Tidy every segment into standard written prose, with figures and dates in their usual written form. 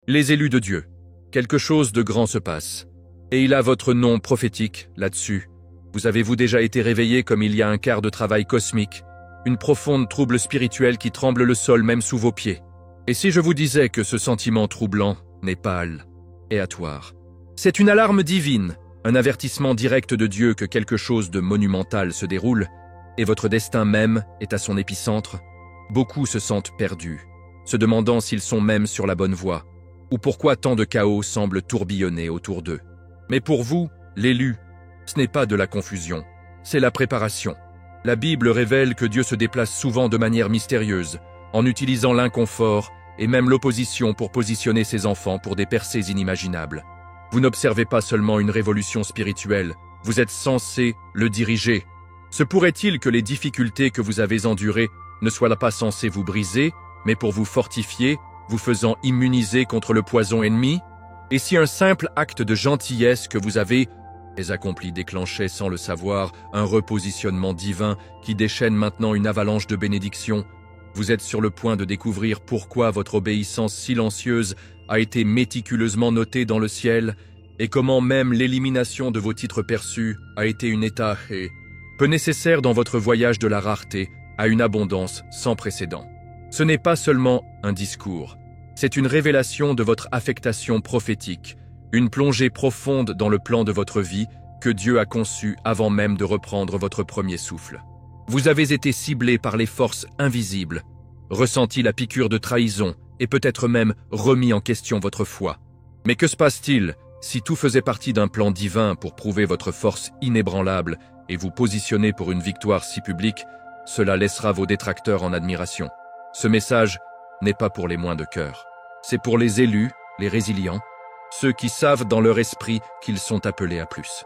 Les élus de Dieu. Quelque chose de grand se passe. Et il a votre nom prophétique là-dessus. Vous avez-vous déjà été réveillé comme il y a un quart de travail cosmique, une profonde trouble spirituel qui tremble le sol même sous vos pieds? Et si je vous disais que ce sentiment troublant n'est pâle et aléatoire? C'est une alarme divine, un avertissement direct de Dieu que quelque chose de monumental se déroule, et votre destin même est à son épicentre. Beaucoup se sentent perdus, se demandant s'ils sont même sur la bonne voie, ou pourquoi tant de chaos semble tourbillonner autour d'eux. Mais pour vous, l'élu, ce n'est pas de la confusion, c'est la préparation. La Bible révèle que Dieu se déplace souvent de manière mystérieuse, en utilisant l'inconfort et même l'opposition pour positionner ses enfants pour des percées inimaginables. Vous n'observez pas seulement une révolution spirituelle, vous êtes censé le diriger. Se pourrait-il que les difficultés que vous avez endurées ne soient pas censées vous briser, mais pour vous fortifier, vous faisant immuniser contre le poison ennemi? Et si un simple acte de gentillesse que vous avez accompli déclenchait sans le savoir un repositionnement divin qui déchaîne maintenant une avalanche de bénédictions, vous êtes sur le point de découvrir pourquoi votre obéissance silencieuse a été méticuleusement notée dans le ciel et comment même l'élimination de vos titres perçus a été une étape peu nécessaire dans votre voyage de la rareté à une abondance sans précédent. Ce n'est pas seulement un discours, c'est une révélation de votre affectation prophétique, une plongée profonde dans le plan de votre vie que Dieu a conçu avant même de reprendre votre premier souffle. Vous avez été ciblé par les forces invisibles, ressenti la piqûre de trahison et peut-être même remis en question votre foi. Mais que se passe-t-il si tout faisait partie d'un plan divin pour prouver votre force inébranlable et vous positionner pour une victoire si publique? Cela laissera vos détracteurs en admiration. Ce message n'est pas pour les moins de cœur. C'est pour les élus, les résilients, ceux qui savent dans leur esprit qu'ils sont appelés à plus.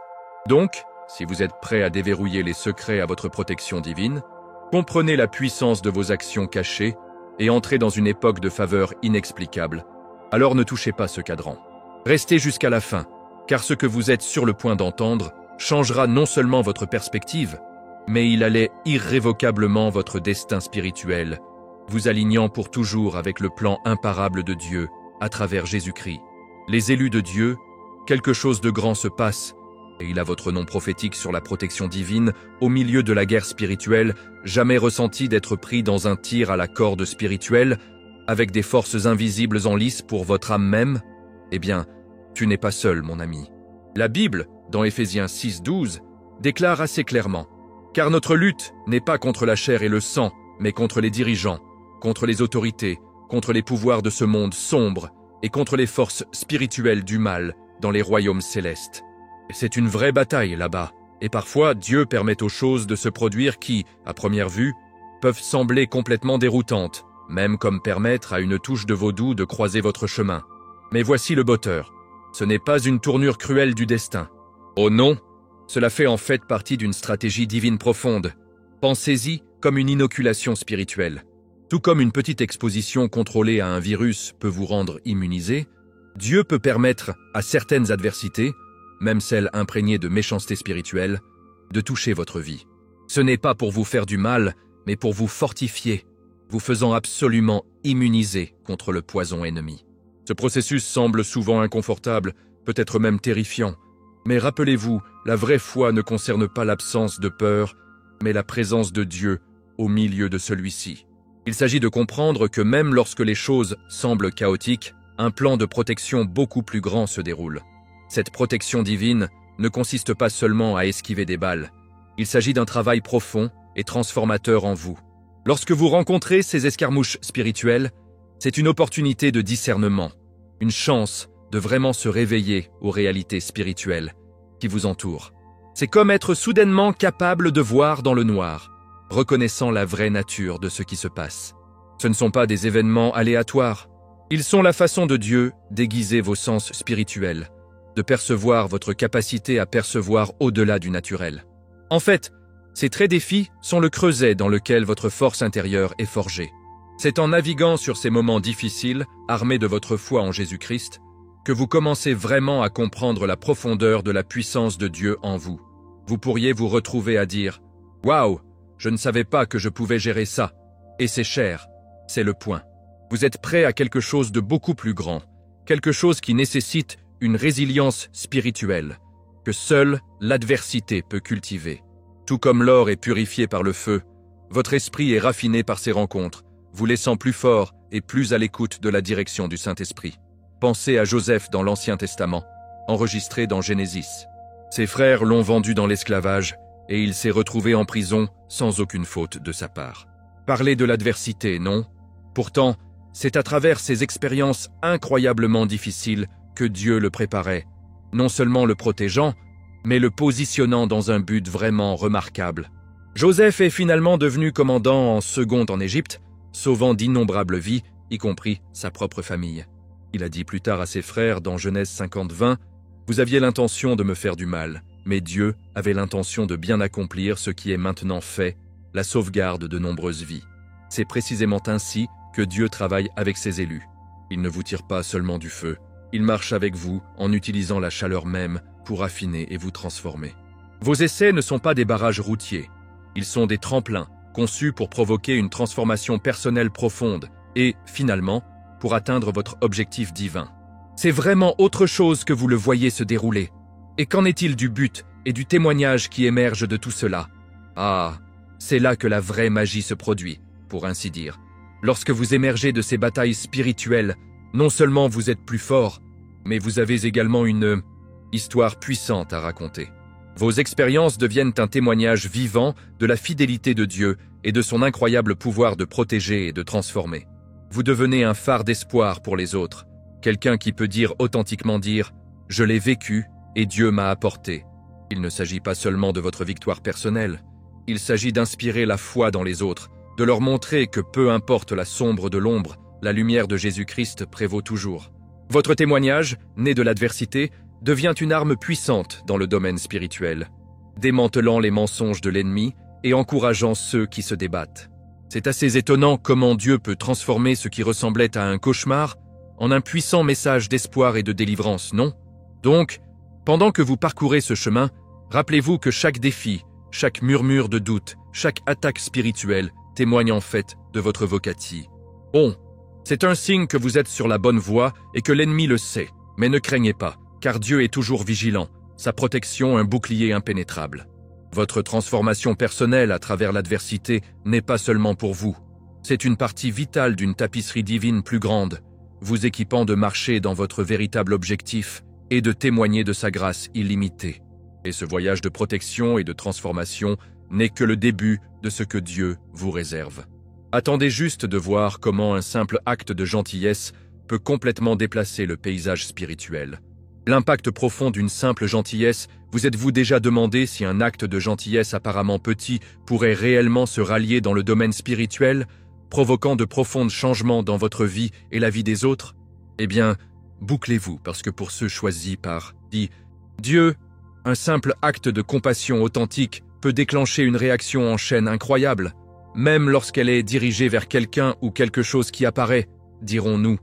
Donc, si vous êtes prêts à déverrouiller les secrets à votre protection divine, comprenez la puissance de vos actions cachées et entrez dans une époque de faveur inexplicable, alors ne touchez pas ce cadran. Restez jusqu'à la fin, car ce que vous êtes sur le point d'entendre changera non seulement votre perspective, mais il allait irrévocablement votre destin spirituel, vous alignant pour toujours avec le plan imparable de Dieu à travers Jésus-Christ. Les élus de Dieu, quelque chose de grand se passe, et il a votre nom prophétique sur la protection divine au milieu de la guerre spirituelle, jamais ressenti d'être pris dans un tir à la corde spirituelle, avec des forces invisibles en lice pour votre âme même? Eh bien, tu n'es pas seul, mon ami. La Bible, dans Éphésiens 6:12, déclare assez clairement « Car notre lutte n'est pas contre la chair et le sang, mais contre les dirigeants, contre les autorités, contre les pouvoirs de ce monde sombre et contre les forces spirituelles du mal dans les royaumes célestes. » C'est une vraie bataille là-bas, et parfois Dieu permet aux choses de se produire qui, à première vue, peuvent sembler complètement déroutantes, même comme permettre à une touche de vaudou de croiser votre chemin. Mais voici le botteur. Ce n'est pas une tournure cruelle du destin. Oh non, cela fait en fait partie d'une stratégie divine profonde. Pensez-y comme une inoculation spirituelle. Tout comme une petite exposition contrôlée à un virus peut vous rendre immunisé, Dieu peut permettre à certaines adversités, même celles imprégnées de méchanceté spirituelle, de toucher votre vie. Ce n'est pas pour vous faire du mal, mais pour vous fortifier, vous faisant absolument immuniser contre le poison ennemi. Ce processus semble souvent inconfortable, peut-être même terrifiant, mais rappelez-vous, la vraie foi ne concerne pas l'absence de peur, mais la présence de Dieu au milieu de celui-ci. Il s'agit de comprendre que même lorsque les choses semblent chaotiques, un plan de protection beaucoup plus grand se déroule. Cette protection divine ne consiste pas seulement à esquiver des balles. Il s'agit d'un travail profond et transformateur en vous. Lorsque vous rencontrez ces escarmouches spirituelles, c'est une opportunité de discernement, une chance de vraiment se réveiller aux réalités spirituelles qui vous entourent. C'est comme être soudainement capable de voir dans le noir, reconnaissant la vraie nature de ce qui se passe. Ce ne sont pas des événements aléatoires. Ils sont la façon de Dieu d'aiguiser vos sens spirituels, de percevoir votre capacité à percevoir au-delà du naturel. En fait, ces traits défis sont le creuset dans lequel votre force intérieure est forgée. C'est en naviguant sur ces moments difficiles, armés de votre foi en Jésus-Christ, que vous commencez vraiment à comprendre la profondeur de la puissance de Dieu en vous. Vous pourriez vous retrouver à dire « Waouh, je ne savais pas que je pouvais gérer ça. Et c'est cher, c'est le point. » Vous êtes prêt à quelque chose de beaucoup plus grand, quelque chose qui nécessite une résilience spirituelle, que seule l'adversité peut cultiver. Tout comme l'or est purifié par le feu, votre esprit est raffiné par ces rencontres, vous laissant plus fort et plus à l'écoute de la direction du Saint-Esprit. Pensez à Joseph dans l'Ancien Testament, enregistré dans Genesis. Ses frères l'ont vendu dans l'esclavage et il s'est retrouvé en prison sans aucune faute de sa part. Parlez de l'adversité, non? Pourtant, c'est à travers ces expériences incroyablement difficiles que Dieu le préparait, non seulement le protégeant, mais le positionnant dans un but vraiment remarquable. Joseph est finalement devenu commandant en second en Égypte, sauvant d'innombrables vies, y compris sa propre famille. Il a dit plus tard à ses frères dans Genèse 50-20, « Vous aviez l'intention de me faire du mal, mais Dieu avait l'intention de bien accomplir ce qui est maintenant fait, la sauvegarde de nombreuses vies. » C'est précisément ainsi que Dieu travaille avec ses élus. Il ne vous tire pas seulement du feu, il marche avec vous en utilisant la chaleur même pour affiner et vous transformer. Vos essais ne sont pas des barrages routiers, ils sont des tremplins conçus pour provoquer une transformation personnelle profonde et, finalement, pour atteindre votre objectif divin. C'est vraiment autre chose que vous le voyez se dérouler. Et qu'en est-il du but et du témoignage qui émerge de tout cela? Ah, c'est là que la vraie magie se produit, pour ainsi dire. Lorsque vous émergez de ces batailles spirituelles, non seulement vous êtes plus fort, mais vous avez également une histoire puissante à raconter. Vos expériences deviennent un témoignage vivant de la fidélité de Dieu et de son incroyable pouvoir de protéger et de transformer. Vous devenez un phare d'espoir pour les autres, quelqu'un qui peut authentiquement dire « Je l'ai vécu et Dieu m'a apporté ». Il ne s'agit pas seulement de votre victoire personnelle, il s'agit d'inspirer la foi dans les autres, de leur montrer que peu importe la sombre de l'ombre, la lumière de Jésus-Christ prévaut toujours. Votre témoignage, né de l'adversité, devient une arme puissante dans le domaine spirituel, démantelant les mensonges de l'ennemi et encourageant ceux qui se débattent. C'est assez étonnant comment Dieu peut transformer ce qui ressemblait à un cauchemar en un puissant message d'espoir et de délivrance, non? Donc, pendant que vous parcourez ce chemin, rappelez-vous que chaque défi, chaque murmure de doute, chaque attaque spirituelle témoigne en fait de votre vocati. Bon, c'est un signe que vous êtes sur la bonne voie et que l'ennemi le sait, mais ne craignez pas, car Dieu est toujours vigilant, sa protection un bouclier impénétrable. Votre transformation personnelle à travers l'adversité n'est pas seulement pour vous. C'est une partie vitale d'une tapisserie divine plus grande, vous équipant de marcher dans votre véritable objectif et de témoigner de sa grâce illimitée. Et ce voyage de protection et de transformation n'est que le début de ce que Dieu vous réserve. Attendez juste de voir comment un simple acte de gentillesse peut complètement déplacer le paysage spirituel. L'impact profond d'une simple gentillesse, vous êtes-vous déjà demandé si un acte de gentillesse apparemment petit pourrait réellement se rallier dans le domaine spirituel, provoquant de profonds changements dans votre vie et la vie des autres? Eh bien, bouclez-vous, parce que pour ceux choisis par Dieu, un simple acte de compassion authentique peut déclencher une réaction en chaîne incroyable, même lorsqu'elle est dirigée vers quelqu'un ou quelque chose qui apparaît, dirons-nous,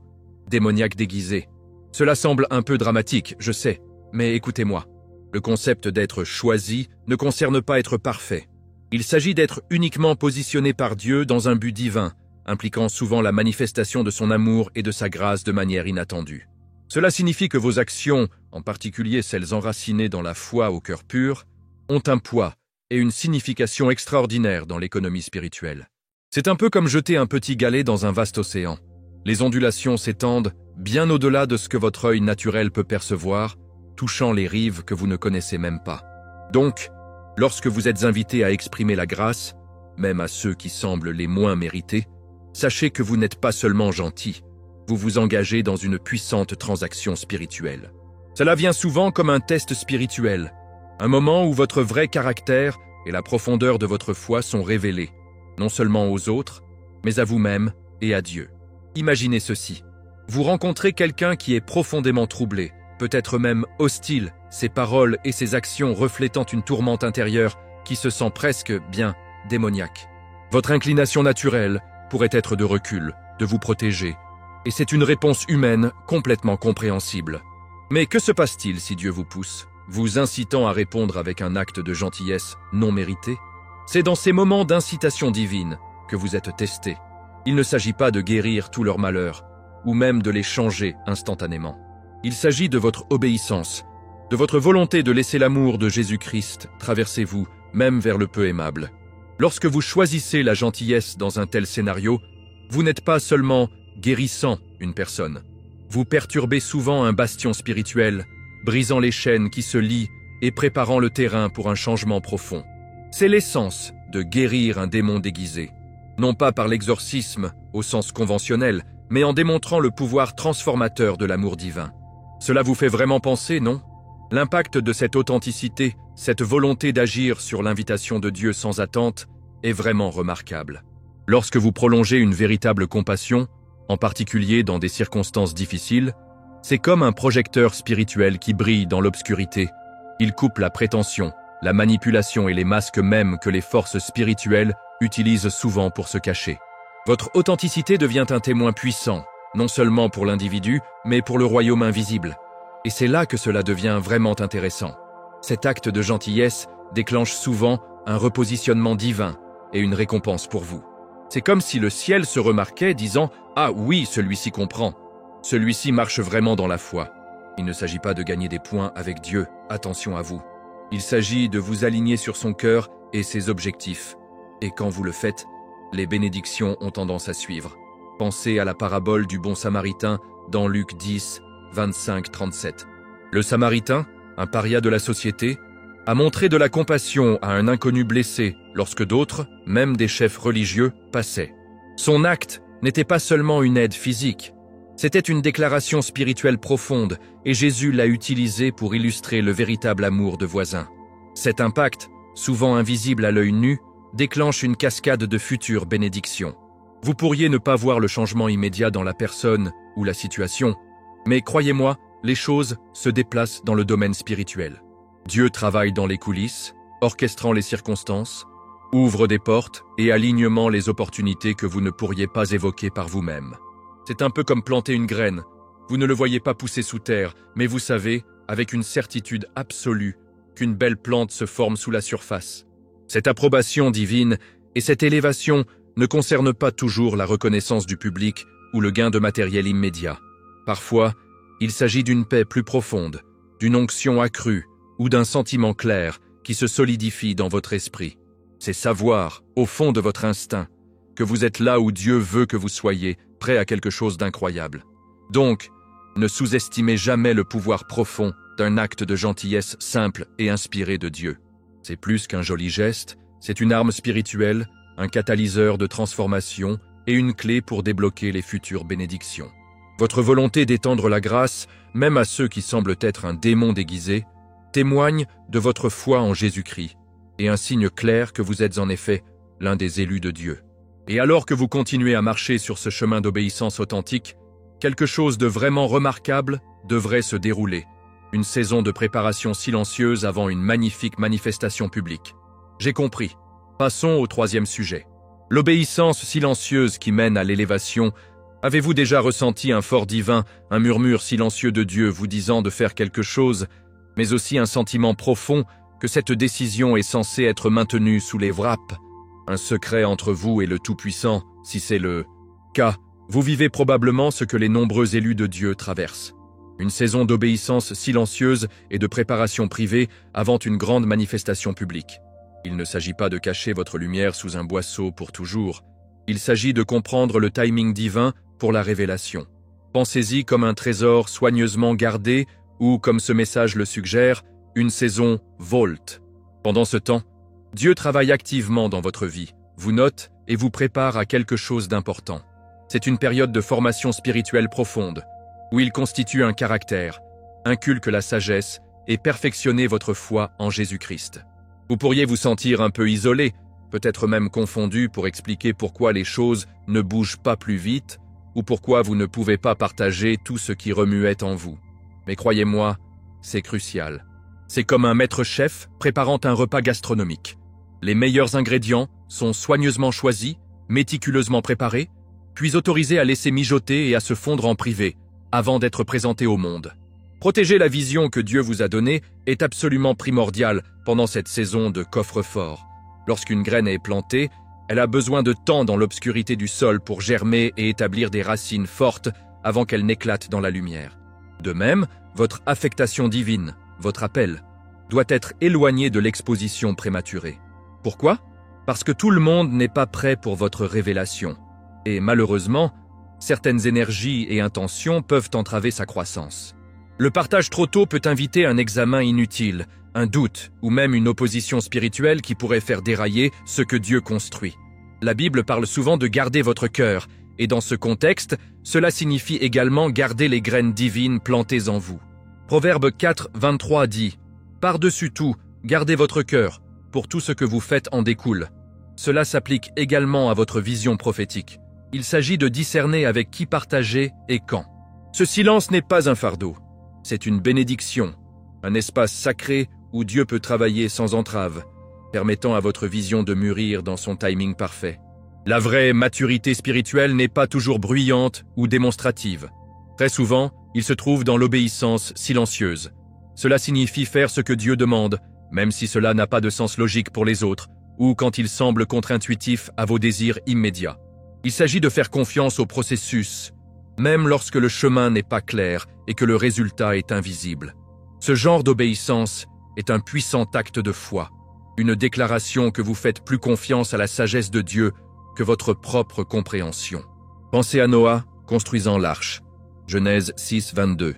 démoniaque déguisé. Cela semble un peu dramatique, je sais, mais écoutez-moi. Le concept d'être choisi ne concerne pas être parfait. Il s'agit d'être uniquement positionné par Dieu dans un but divin, impliquant souvent la manifestation de son amour et de sa grâce de manière inattendue. Cela signifie que vos actions, en particulier celles enracinées dans la foi au cœur pur, ont un poids et une signification extraordinaire dans l'économie spirituelle. C'est un peu comme jeter un petit galet dans un vaste océan. Les ondulations s'étendent bien au-delà de ce que votre œil naturel peut percevoir, touchant les rives que vous ne connaissez même pas. Donc, lorsque vous êtes invité à exprimer la grâce, même à ceux qui semblent les moins mérités, sachez que vous n'êtes pas seulement gentil, vous vous engagez dans une puissante transaction spirituelle. Cela vient souvent comme un test spirituel, un moment où votre vrai caractère et la profondeur de votre foi sont révélés, non seulement aux autres, mais à vous-même et à Dieu. Imaginez ceci. Vous rencontrez quelqu'un qui est profondément troublé, peut-être même hostile, ses paroles et ses actions reflétant une tourmente intérieure qui se sent presque, démoniaque. Votre inclination naturelle pourrait être de recul, de vous protéger, et c'est une réponse humaine complètement compréhensible. Mais que se passe-t-il si Dieu vous pousse, vous incitant à répondre avec un acte de gentillesse non mérité? C'est dans ces moments d'incitation divine que vous êtes testé. Il ne s'agit pas de guérir tous leurs malheurs, ou même de les changer instantanément. Il s'agit de votre obéissance, de votre volonté de laisser l'amour de Jésus-Christ traverser vous, même vers le peu aimable. Lorsque vous choisissez la gentillesse dans un tel scénario, vous n'êtes pas seulement guérissant une personne. Vous perturbez souvent un bastion spirituel, brisant les chaînes qui se lient et préparant le terrain pour un changement profond. C'est l'essence de guérir un démon déguisé. Non pas par l'exorcisme au sens conventionnel, mais en démontrant le pouvoir transformateur de l'amour divin. Cela vous fait vraiment penser, non? L'impact de cette authenticité, cette volonté d'agir sur l'invitation de Dieu sans attente, est vraiment remarquable. Lorsque vous prolongez une véritable compassion, en particulier dans des circonstances difficiles, c'est comme un projecteur spirituel qui brille dans l'obscurité. Il coupe la prétention, la manipulation et les masques mêmes que les forces spirituelles utilisent souvent pour se cacher. Votre authenticité devient un témoin puissant, non seulement pour l'individu, mais pour le royaume invisible. Et c'est là que cela devient vraiment intéressant. Cet acte de gentillesse déclenche souvent un repositionnement divin et une récompense pour vous. C'est comme si le ciel se remarquait, disant « Ah oui, celui-ci comprend. Celui-ci marche vraiment dans la foi. » Il ne s'agit pas de gagner des points avec Dieu, attention à vous. Il s'agit de vous aligner sur son cœur et ses objectifs. Et quand vous le faites, les bénédictions ont tendance à suivre. Pensez à la parabole du bon Samaritain dans Luc 10, 25-37. Le Samaritain, un paria de la société, a montré de la compassion à un inconnu blessé lorsque d'autres, même des chefs religieux, passaient. Son acte n'était pas seulement une aide physique, c'était une déclaration spirituelle profonde et Jésus l'a utilisé pour illustrer le véritable amour de voisin. Cet impact, souvent invisible à l'œil nu, déclenche une cascade de futures bénédictions. Vous pourriez ne pas voir le changement immédiat dans la personne ou la situation, mais croyez-moi, les choses se déplacent dans le domaine spirituel. Dieu travaille dans les coulisses, orchestrant les circonstances, ouvre des portes et alignement les opportunités que vous ne pourriez pas évoquer par vous-même. C'est un peu comme planter une graine. Vous ne le voyez pas pousser sous terre, mais vous savez, avec une certitude absolue, qu'une belle plante se forme sous la surface. Cette approbation divine et cette élévation ne concernent pas toujours la reconnaissance du public ou le gain de matériel immédiat. Parfois, il s'agit d'une paix plus profonde, d'une onction accrue ou d'un sentiment clair qui se solidifie dans votre esprit. C'est savoir, au fond de votre instinct, que vous êtes là où Dieu veut que vous soyez, prêt à quelque chose d'incroyable. Donc, ne sous-estimez jamais le pouvoir profond d'un acte de gentillesse simple et inspiré de Dieu. C'est plus qu'un joli geste, c'est une arme spirituelle, un catalyseur de transformation et une clé pour débloquer les futures bénédictions. Votre volonté d'étendre la grâce, même à ceux qui semblent être un démon déguisé, témoigne de votre foi en Jésus-Christ et un signe clair que vous êtes en effet l'un des élus de Dieu. Et alors que vous continuez à marcher sur ce chemin d'obéissance authentique, quelque chose de vraiment remarquable devrait se dérouler. Une saison de préparation silencieuse avant une magnifique manifestation publique. J'ai compris. Passons au troisième sujet. L'obéissance silencieuse qui mène à l'élévation. Avez-vous déjà ressenti un fort divin, un murmure silencieux de Dieu vous disant de faire quelque chose, mais aussi un sentiment profond que cette décision est censée être maintenue sous les wraps? Un secret entre vous et le Tout-Puissant, si c'est le cas, vous vivez probablement ce que les nombreux élus de Dieu traversent. Une saison d'obéissance silencieuse et de préparation privée avant une grande manifestation publique. Il ne s'agit pas de cacher votre lumière sous un boisseau pour toujours. Il s'agit de comprendre le timing divin pour la révélation. Pensez-y comme un trésor soigneusement gardé ou, comme ce message le suggère, une saison vault. Pendant ce temps, Dieu travaille activement dans votre vie, vous note et vous prépare à quelque chose d'important. C'est une période de formation spirituelle profonde, où il constitue un caractère, inculque la sagesse et perfectionne votre foi en Jésus-Christ. Vous pourriez vous sentir un peu isolé, peut-être même confondu pour expliquer pourquoi les choses ne bougent pas plus vite ou pourquoi vous ne pouvez pas partager tout ce qui remuait en vous. Mais croyez-moi, c'est crucial. C'est comme un maître-chef préparant un repas gastronomique. Les meilleurs ingrédients sont soigneusement choisis, méticuleusement préparés, puis autorisés à laisser mijoter et à se fondre en privé, avant d'être présentés au monde. Protéger la vision que Dieu vous a donnée est absolument primordial pendant cette saison de coffre-fort. Lorsqu'une graine est plantée, elle a besoin de temps dans l'obscurité du sol pour germer et établir des racines fortes avant qu'elle n'éclate dans la lumière. De même, votre affectation divine, votre appel, doit être éloigné de l'exposition prématurée. Pourquoi? Parce que tout le monde n'est pas prêt pour votre révélation. Et malheureusement, certaines énergies et intentions peuvent entraver sa croissance. Le partage trop tôt peut inviter un examen inutile, un doute ou même une opposition spirituelle qui pourrait faire dérailler ce que Dieu construit. La Bible parle souvent de garder votre cœur, et dans ce contexte, cela signifie également garder les graines divines plantées en vous. Proverbe 4, 23 dit « Par-dessus tout, gardez votre cœur, pour tout ce que vous faites en découle. » Cela s'applique également à votre vision prophétique. Il s'agit de discerner avec qui partager et quand. Ce silence n'est pas un fardeau. C'est une bénédiction, un espace sacré où Dieu peut travailler sans entrave, permettant à votre vision de mûrir dans son timing parfait. La vraie maturité spirituelle n'est pas toujours bruyante ou démonstrative. Très souvent, il se trouve dans l'obéissance silencieuse. Cela signifie faire ce que Dieu demande, même si cela n'a pas de sens logique pour les autres, ou quand il semble contre-intuitif à vos désirs immédiats. Il s'agit de faire confiance au processus, même lorsque le chemin n'est pas clair et que le résultat est invisible. Ce genre d'obéissance est un puissant acte de foi, une déclaration que vous faites plus confiance à la sagesse de Dieu que votre propre compréhension. Pensez à Noah construisant l'arche. Genèse 6, 22.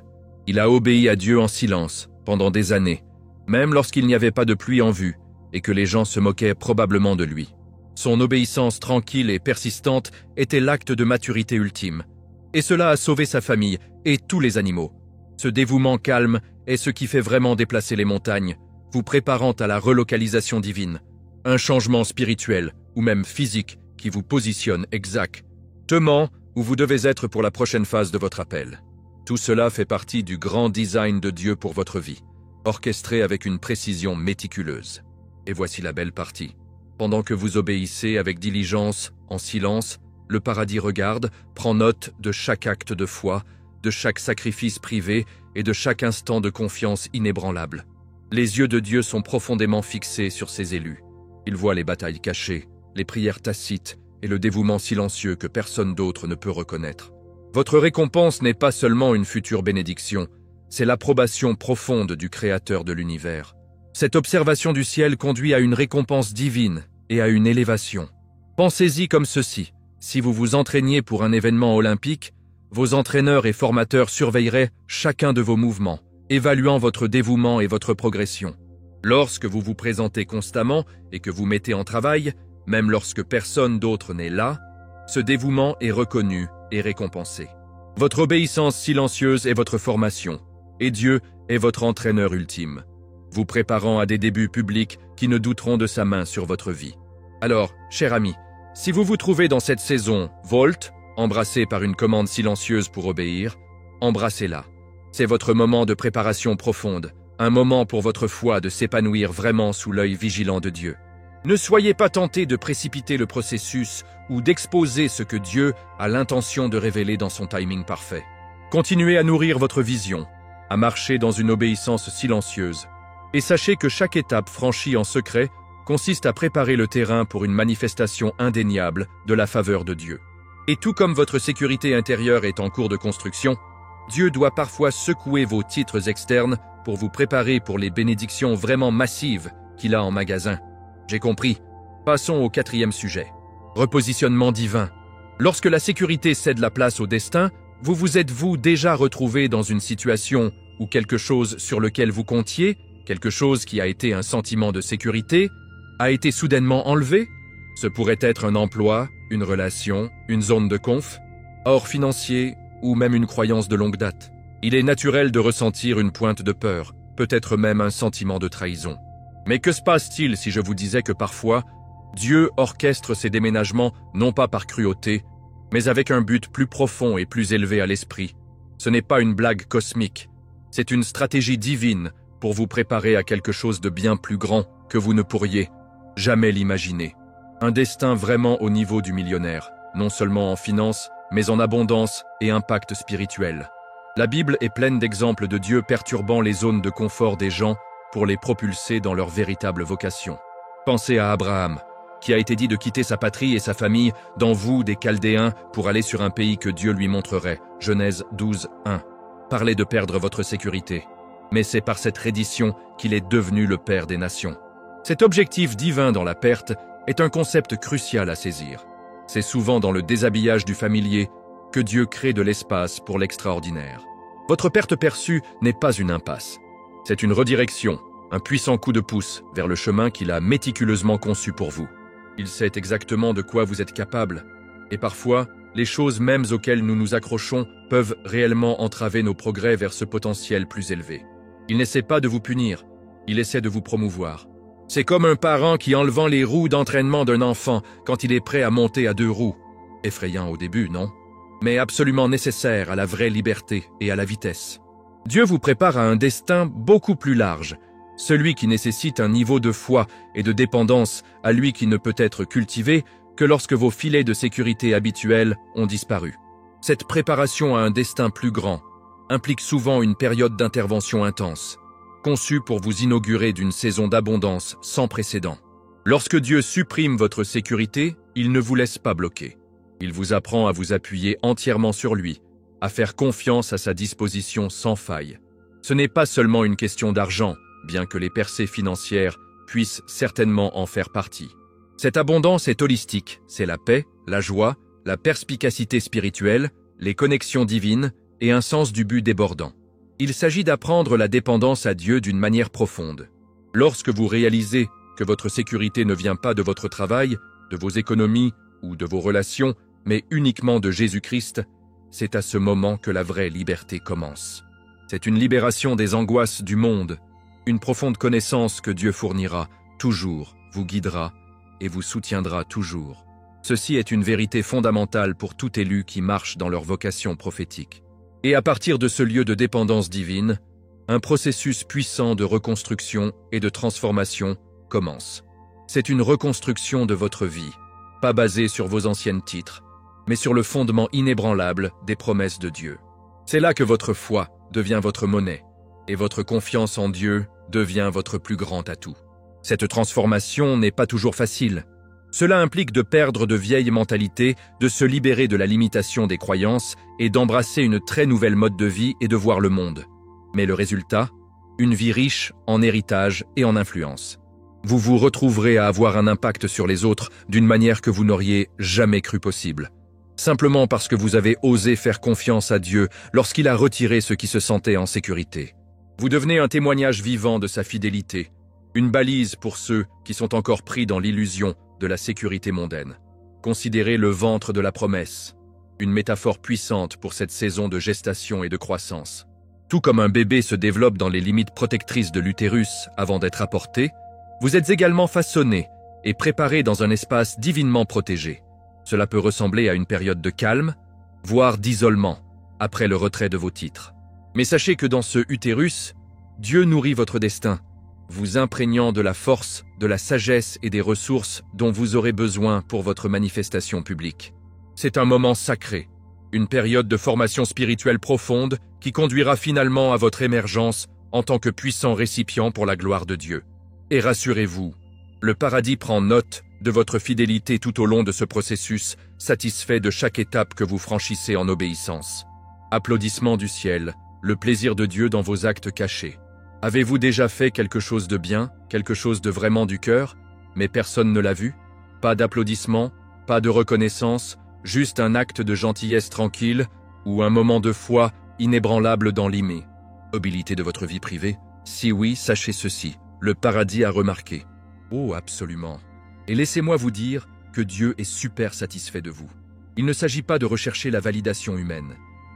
Il a obéi à Dieu en silence pendant des années, même lorsqu'il n'y avait pas de pluie en vue et que les gens se moquaient probablement de lui. Son obéissance tranquille et persistante était l'acte de maturité ultime. Et cela a sauvé sa famille et tous les animaux. Ce dévouement calme est ce qui fait vraiment déplacer les montagnes, vous préparant à la relocalisation divine, un changement spirituel ou même physique qui vous positionne exactement où vous devez être pour la prochaine phase de votre appel. Tout cela fait partie du grand design de Dieu pour votre vie, orchestré avec une précision méticuleuse. Et voici la belle partie. Pendant que vous obéissez avec diligence, en silence, le paradis regarde, prend note de chaque acte de foi, de chaque sacrifice privé et de chaque instant de confiance inébranlable. Les yeux de Dieu sont profondément fixés sur ses élus. Il voit les batailles cachées, les prières tacites et le dévouement silencieux que personne d'autre ne peut reconnaître. Votre récompense n'est pas seulement une future bénédiction, c'est l'approbation profonde du Créateur de l'univers. Cette observation du ciel conduit à une récompense divine et à une élévation. Pensez-y comme ceci. Si vous vous entraîniez pour un événement olympique, vos entraîneurs et formateurs surveilleraient chacun de vos mouvements, évaluant votre dévouement et votre progression. Lorsque vous vous présentez constamment et que vous mettez en travail, même lorsque personne d'autre n'est là, ce dévouement est reconnu et récompensé. Votre obéissance silencieuse est votre formation, et Dieu est votre entraîneur ultime, vous préparant à des débuts publics qui ne douteront de sa main sur votre vie. Alors, cher ami, si vous vous trouvez dans cette saison Volt, embrassé par une commande silencieuse pour obéir, embrassez-la. C'est votre moment de préparation profonde, un moment pour votre foi de s'épanouir vraiment sous l'œil vigilant de Dieu. Ne soyez pas tentés de précipiter le processus ou d'exposer ce que Dieu a l'intention de révéler dans son timing parfait. Continuez à nourrir votre vision, à marcher dans une obéissance silencieuse, et sachez que chaque étape franchie en secret consiste à préparer le terrain pour une manifestation indéniable de la faveur de Dieu. Et tout comme votre sécurité intérieure est en cours de construction, Dieu doit parfois secouer vos titres externes pour vous préparer pour les bénédictions vraiment massives qu'il a en magasin. J'ai compris. Passons au 4e sujet. Repositionnement divin. Lorsque la sécurité cède la place au destin, vous êtes-vous déjà retrouvé dans une situation où quelque chose sur lequel vous comptiez, quelque chose qui a été un sentiment de sécurité, a été soudainement enlevé? Ce pourrait être un emploi, une relation, une zone de conf, or financier ou même une croyance de longue date. Il est naturel de ressentir une pointe de peur, peut-être même un sentiment de trahison. Mais que se passe-t-il si je vous disais que parfois, Dieu orchestre ces déménagements non pas par cruauté, mais avec un but plus profond et plus élevé à l'esprit? Ce n'est pas une blague cosmique, c'est une stratégie divine pour vous préparer à quelque chose de bien plus grand que vous ne pourriez jamais l'imaginer. Un destin vraiment au niveau du millionnaire, non seulement en finance, mais en abondance et impact spirituel. La Bible est pleine d'exemples de Dieu perturbant les zones de confort des gens pour les propulser dans leur véritable vocation. Pensez à Abraham. qui a été dit de quitter sa patrie et sa famille dans vous des Chaldéens pour aller sur un pays que Dieu lui montrerait. Genèse 12, 1. Parlez de perdre votre sécurité. Mais c'est par cette reddition qu'il est devenu le Père des nations. Cet objectif divin dans la perte est un concept crucial à saisir. C'est souvent dans le déshabillage du familier que Dieu crée de l'espace pour l'extraordinaire. Votre perte perçue n'est pas une impasse. C'est une redirection, un puissant coup de pouce vers le chemin qu'il a méticuleusement conçu pour vous. Il sait exactement de quoi vous êtes capable, et parfois, les choses mêmes auxquelles nous nous accrochons peuvent réellement entraver nos progrès vers ce potentiel plus élevé. Il n'essaie pas de vous punir, il essaie de vous promouvoir. C'est comme un parent qui enlevant les roues d'entraînement d'un enfant quand il est prêt à monter à 2 roues. Effrayant au début, non? Mais absolument nécessaire à la vraie liberté et à la vitesse. Dieu vous prépare à un destin beaucoup plus large, celui qui nécessite un niveau de foi et de dépendance à lui qui ne peut être cultivé que lorsque vos filets de sécurité habituels ont disparu. Cette préparation à un destin plus grand implique souvent une période d'intervention intense, conçue pour vous inaugurer d'une saison d'abondance sans précédent. Lorsque Dieu supprime votre sécurité, il ne vous laisse pas bloquer. Il vous apprend à vous appuyer entièrement sur lui, à faire confiance à sa disposition sans faille. Ce n'est pas seulement une question d'argent, bien que les percées financières puissent certainement en faire partie. Cette abondance est holistique, c'est la paix, la joie, la perspicacité spirituelle, les connexions divines et un sens du but débordant. Il s'agit d'apprendre la dépendance à Dieu d'une manière profonde. Lorsque vous réalisez que votre sécurité ne vient pas de votre travail, de vos économies ou de vos relations, mais uniquement de Jésus-Christ, c'est à ce moment que la vraie liberté commence. C'est une libération des angoisses du monde, une profonde connaissance que Dieu fournira, toujours, vous guidera et vous soutiendra toujours. Ceci est une vérité fondamentale pour tout élu qui marche dans leur vocation prophétique. Et à partir de ce lieu de dépendance divine, un processus puissant de reconstruction et de transformation commence. C'est une reconstruction de votre vie, pas basée sur vos anciens titres, mais sur le fondement inébranlable des promesses de Dieu. C'est là que votre foi devient votre monnaie, et votre confiance en Dieu devient votre plus grand atout. Cette transformation n'est pas toujours facile. Cela implique de perdre de vieilles mentalités, de se libérer de la limitation des croyances et d'embrasser une très nouvelle mode de vie et de voir le monde. Mais le résultat, une vie riche en héritage et en influence. Vous vous retrouverez à avoir un impact sur les autres d'une manière que vous n'auriez jamais cru possible. Simplement parce que vous avez osé faire confiance à Dieu lorsqu'il a retiré ceux qui se sentaient en sécurité. Vous devenez un témoignage vivant de sa fidélité, une balise pour ceux qui sont encore pris dans l'illusion de la sécurité mondaine. Considérez le ventre de la promesse, une métaphore puissante pour cette saison de gestation et de croissance. Tout comme un bébé se développe dans les limites protectrices de l'utérus avant d'être apporté, vous êtes également façonné et préparé dans un espace divinement protégé. Cela peut ressembler à une période de calme, voire d'isolement, après le retrait de vos titres. Mais sachez que dans ce utérus, Dieu nourrit votre destin, vous imprégnant de la force, de la sagesse et des ressources dont vous aurez besoin pour votre manifestation publique. C'est un moment sacré, une période de formation spirituelle profonde qui conduira finalement à votre émergence en tant que puissant récipient pour la gloire de Dieu. Et rassurez-vous, le paradis prend note de votre fidélité tout au long de ce processus, satisfait de chaque étape que vous franchissez en obéissance. Applaudissements du ciel, le plaisir de Dieu dans vos actes cachés. Avez-vous déjà fait quelque chose de bien, quelque chose de vraiment du cœur, mais personne ne l'a vu? Pas d'applaudissements, pas de reconnaissance, juste un acte de gentillesse tranquille ou un moment de foi inébranlable dans l'immobilité de votre vie privée? Si oui, sachez ceci, le paradis a remarqué. Oh, absolument. Et laissez-moi vous dire que Dieu est super satisfait de vous. Il ne s'agit pas de rechercher la validation humaine.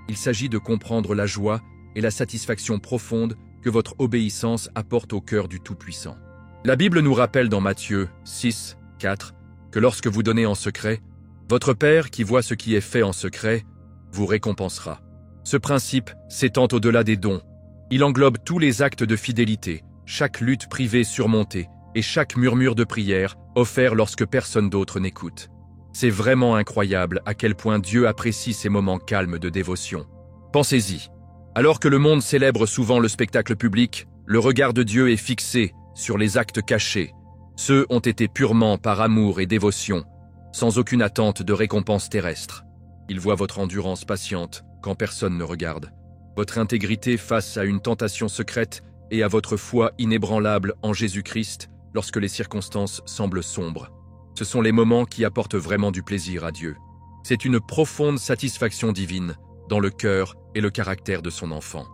Il s'agit de comprendre la joie et la satisfaction profonde que votre obéissance apporte au cœur du Tout-Puissant. La Bible nous rappelle dans Matthieu 6, 4 que lorsque vous donnez en secret, votre Père qui voit ce qui est fait en secret vous récompensera. Ce principe s'étend au-delà des dons. Il englobe tous les actes de fidélité, chaque lutte privée surmontée et chaque murmure de prière offert lorsque personne d'autre n'écoute. C'est vraiment incroyable à quel point Dieu apprécie ces moments calmes de dévotion. Pensez-y. Alors que le monde célèbre souvent le spectacle public, le regard de Dieu est fixé sur les actes cachés, Ceux ont été purement par amour et dévotion, sans aucune attente de récompense terrestre. Ils voient votre endurance patiente quand personne ne regarde, votre intégrité face à une tentation secrète et à votre foi inébranlable en Jésus-Christ lorsque les circonstances semblent sombres. Ce sont les moments qui apportent vraiment du plaisir à Dieu. C'est une profonde satisfaction divine dans le cœur et le caractère de son enfant.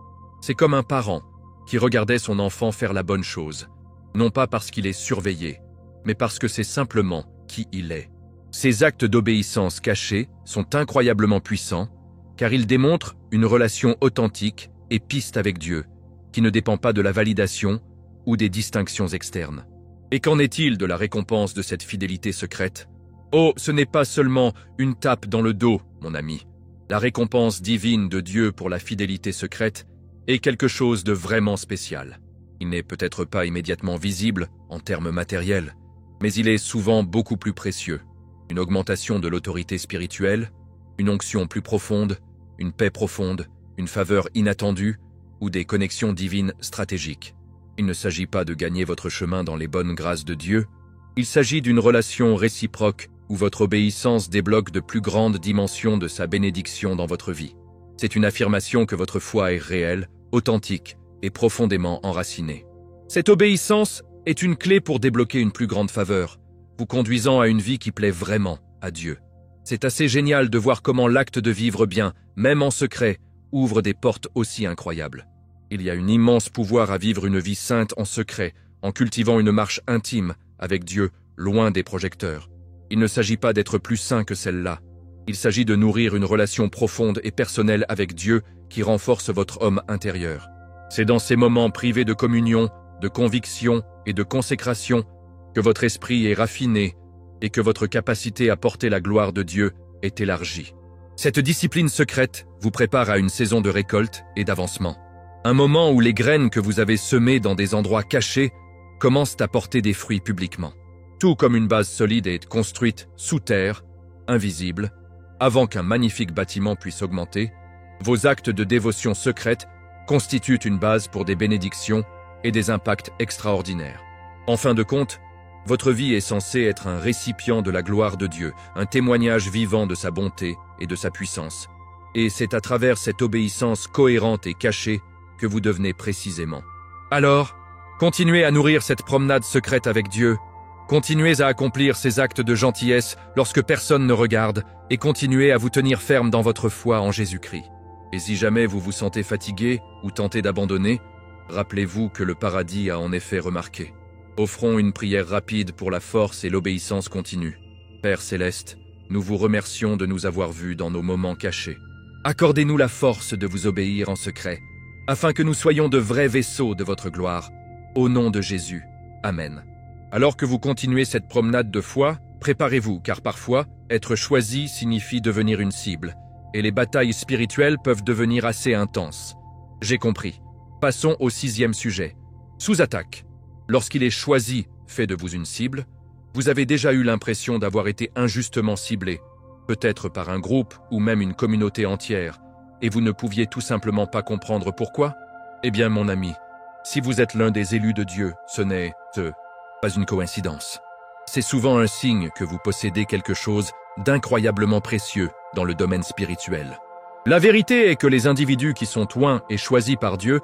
C'est comme un parent qui regardait son enfant faire la bonne chose, non pas parce qu'il est surveillé, mais parce que c'est simplement qui il est. Ces actes d'obéissance cachés sont incroyablement puissants, car ils démontrent une relation authentique et piste avec Dieu, qui ne dépend pas de la validation ou des distinctions externes. Et qu'en est-il de la récompense de cette fidélité secrète? Oh, ce n'est pas seulement une tape dans le dos, mon ami. La récompense divine de Dieu pour la fidélité secrète est quelque chose de vraiment spécial. Il n'est peut-être pas immédiatement visible en termes matériels, mais il est souvent beaucoup plus précieux. Une augmentation de l'autorité spirituelle, une onction plus profonde, une paix profonde, une faveur inattendue ou des connexions divines stratégiques. Il ne s'agit pas de gagner votre chemin dans les bonnes grâces de Dieu, il s'agit d'une relation réciproque où votre obéissance débloque de plus grandes dimensions de sa bénédiction dans votre vie. C'est une affirmation que votre foi est réelle, authentique et profondément enracinée. Cette obéissance est une clé pour débloquer une plus grande faveur, vous conduisant à une vie qui plaît vraiment à Dieu. C'est assez génial de voir comment l'acte de vivre bien, même en secret, ouvre des portes aussi incroyables. Il y a un immense pouvoir à vivre une vie sainte en secret, en cultivant une marche intime avec Dieu, loin des projecteurs. Il ne s'agit pas d'être plus saint que celle-là. Il s'agit de nourrir une relation profonde et personnelle avec Dieu qui renforce votre homme intérieur. C'est dans ces moments privés de communion, de conviction et de consécration que votre esprit est raffiné et que votre capacité à porter la gloire de Dieu est élargie. Cette discipline secrète vous prépare à une saison de récolte et d'avancement. Un moment où les graines que vous avez semées dans des endroits cachés commencent à porter des fruits publiquement. Tout comme une base solide est construite sous terre, invisible, avant qu'un magnifique bâtiment puisse augmenter, vos actes de dévotion secrète constituent une base pour des bénédictions et des impacts extraordinaires. En fin de compte, votre vie est censée être un récipient de la gloire de Dieu, un témoignage vivant de sa bonté et de sa puissance. Et c'est à travers cette obéissance cohérente et cachée que vous devenez précisément. Alors, continuez à nourrir cette promenade secrète avec Dieu, continuez à accomplir ces actes de gentillesse lorsque personne ne regarde et continuez à vous tenir ferme dans votre foi en Jésus-Christ. Et si jamais vous vous sentez fatigué ou tenté d'abandonner, rappelez-vous que le paradis a en effet remarqué. Offrons une prière rapide pour la force et l'obéissance continue. Père Céleste, nous vous remercions de nous avoir vus dans nos moments cachés. Accordez-nous la force de vous obéir en secret, afin que nous soyons de vrais vaisseaux de votre gloire. Au nom de Jésus. Amen. Alors que vous continuez cette promenade de foi, préparez-vous, car parfois, être choisi signifie devenir une cible, et les batailles spirituelles peuvent devenir assez intenses. J'ai compris. Passons au 6e sujet. Sous-attaque. Lorsqu'il est choisi fait de vous une cible, vous avez déjà eu l'impression d'avoir été injustement ciblé, peut-être par un groupe ou même une communauté entière, et vous ne pouviez tout simplement pas comprendre pourquoi? Eh bien, mon ami, si vous êtes l'un des élus de Dieu, ce n'est pas une coïncidence. C'est souvent un signe que vous possédez quelque chose d'incroyablement précieux dans le domaine spirituel. La vérité est que les individus qui sont oints et choisis par Dieu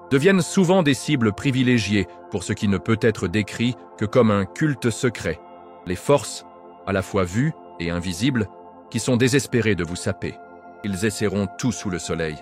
deviennent souvent des cibles privilégiées pour ce qui ne peut être décrit que comme un culte secret. Les forces, à la fois vues et invisibles, qui sont désespérées de vous saper. Ils essaieront tout sous le soleil.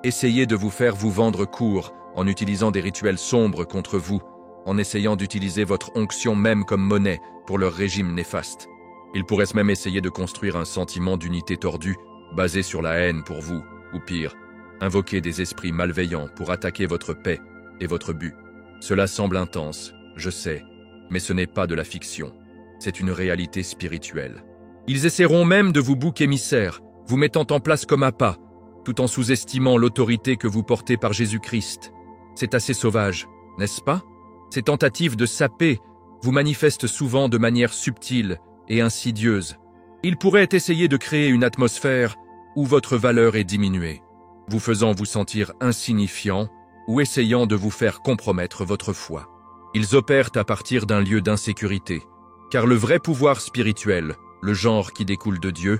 Essayez de vous faire vous vendre court en utilisant des rituels sombres contre vous, en essayant d'utiliser votre onction même comme monnaie pour leur régime néfaste. Ils pourraient même essayer de construire un sentiment d'unité tordue, basé sur la haine pour vous, ou pire, invoquer des esprits malveillants pour attaquer votre paix et votre but. Cela semble intense, je sais, mais ce n'est pas de la fiction. C'est une réalité spirituelle. Ils essaieront même de vous bouc émissaire, vous mettant en place comme appât, tout en sous-estimant l'autorité que vous portez par Jésus-Christ. C'est assez sauvage, n'est-ce pas? Ces tentatives de saper vous manifestent souvent de manière subtile et insidieuse. Ils pourraient essayer de créer une atmosphère où votre valeur est diminuée, vous faisant vous sentir insignifiant ou essayant de vous faire compromettre votre foi. Ils opèrent à partir d'un lieu d'insécurité, car le vrai pouvoir spirituel, le genre qui découle de Dieu,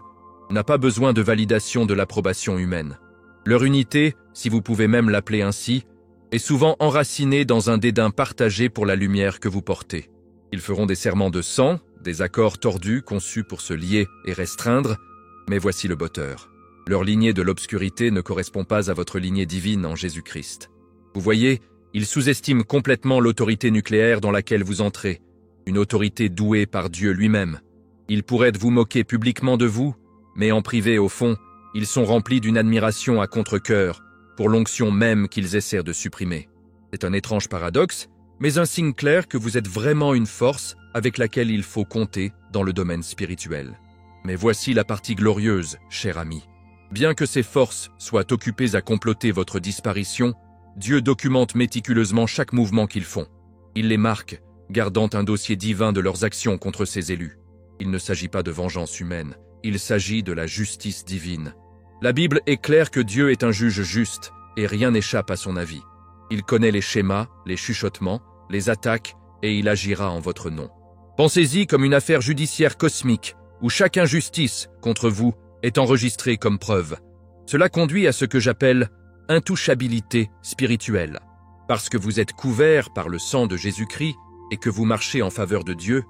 n'a pas besoin de validation de l'approbation humaine. Leur unité, si vous pouvez même l'appeler ainsi, est souvent enracinée dans un dédain partagé pour la lumière que vous portez. Ils feront des serments de sang, des accords tordus conçus pour se lier et restreindre, mais voici le botteur. Leur lignée de l'obscurité ne correspond pas à votre lignée divine en Jésus-Christ. Vous voyez, ils sous-estiment complètement l'autorité nucléaire dans laquelle vous entrez, une autorité douée par Dieu lui-même. Ils pourraient vous moquer publiquement de vous, mais en privé, au fond, ils sont remplis d'une admiration à contre-cœur pour l'onction même qu'ils essaient de supprimer. C'est un étrange paradoxe, mais un signe clair que vous êtes vraiment une force avec laquelle il faut compter dans le domaine spirituel. Mais voici la partie glorieuse, cher ami. Bien que ces forces soient occupées à comploter votre disparition, Dieu documente méticuleusement chaque mouvement qu'ils font. Il les marque, gardant un dossier divin de leurs actions contre ses élus. Il ne s'agit pas de vengeance humaine, il s'agit de la justice divine. La Bible est claire que Dieu est un juge juste, et rien n'échappe à son avis. Il connaît les schémas, les chuchotements, les attaques, et il agira en votre nom. Pensez-y comme une affaire judiciaire cosmique, où chaque injustice contre vous est enregistrée comme preuve. Cela conduit à ce que j'appelle intouchabilité spirituelle. Parce que vous êtes couverts par le sang de Jésus-Christ et que vous marchez en faveur de Dieu,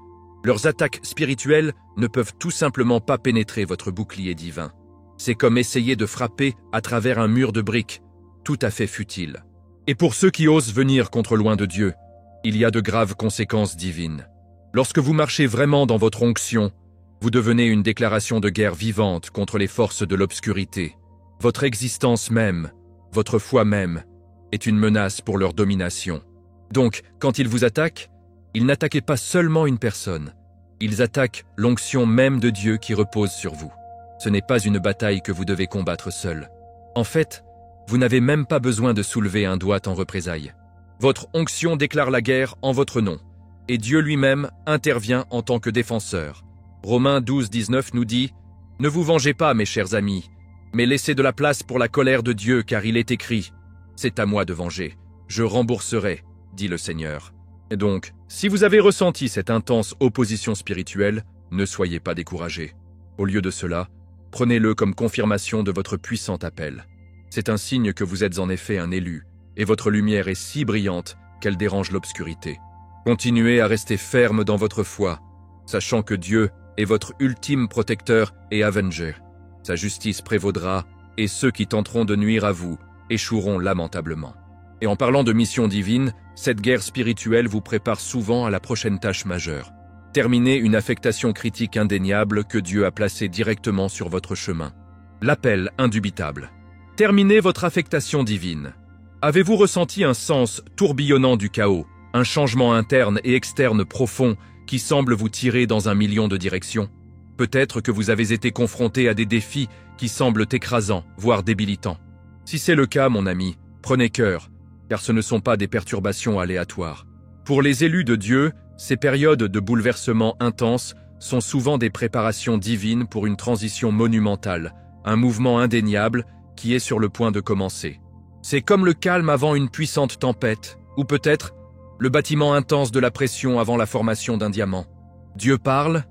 leurs attaques spirituelles ne peuvent tout simplement pas pénétrer votre bouclier divin. C'est comme essayer de frapper à travers un mur de briques, tout à fait futile. Et pour ceux qui osent venir contre loin de Dieu, il y a de graves conséquences divines. Lorsque vous marchez vraiment dans votre onction, vous devenez une déclaration de guerre vivante contre les forces de l'obscurité. Votre existence même, votre foi même, est une menace pour leur domination. Donc, quand ils vous attaquent, ils n'attaquent pas seulement une personne, ils attaquent l'onction même de Dieu qui repose sur vous. Ce n'est pas une bataille que vous devez combattre seul. En fait, vous n'avez même pas besoin de soulever un doigt en représailles. Votre onction déclare la guerre en votre nom, et Dieu lui-même intervient en tant que défenseur. Romains 12:19 nous dit « Ne vous vengez pas, mes chers amis, mais laissez de la place pour la colère de Dieu, car il est écrit « C'est à moi de venger, je rembourserai, dit le Seigneur ». Et donc, si vous avez ressenti cette intense opposition spirituelle, ne soyez pas découragés. Au lieu de cela, prenez-le comme confirmation de votre puissant appel. C'est un signe que vous êtes en effet un élu, et votre lumière est si brillante qu'elle dérange l'obscurité. Continuez à rester ferme dans votre foi, sachant que Dieu est votre ultime protecteur et avenger. Sa justice prévaudra, et ceux qui tenteront de nuire à vous échoueront lamentablement. Et en parlant de mission divine, cette guerre spirituelle vous prépare souvent à la prochaine tâche majeure. Terminer une affectation critique indéniable que Dieu a placée directement sur votre chemin. L'appel indubitable. Terminez votre affectation divine. Avez-vous ressenti un sens tourbillonnant du chaos, un changement interne et externe profond qui semble vous tirer dans 1 million de directions? Peut-être que vous avez été confronté à des défis qui semblent écrasants, voire débilitants. Si c'est le cas, mon ami, prenez cœur, car ce ne sont pas des perturbations aléatoires. Pour les élus de Dieu, ces périodes de bouleversement intenses sont souvent des préparations divines pour une transition monumentale, un mouvement indéniable qui est sur le point de commencer. C'est comme le calme avant une puissante tempête, ou peut-être le bâtiment intense de la pression avant la formation d'un diamant. Dieu parle,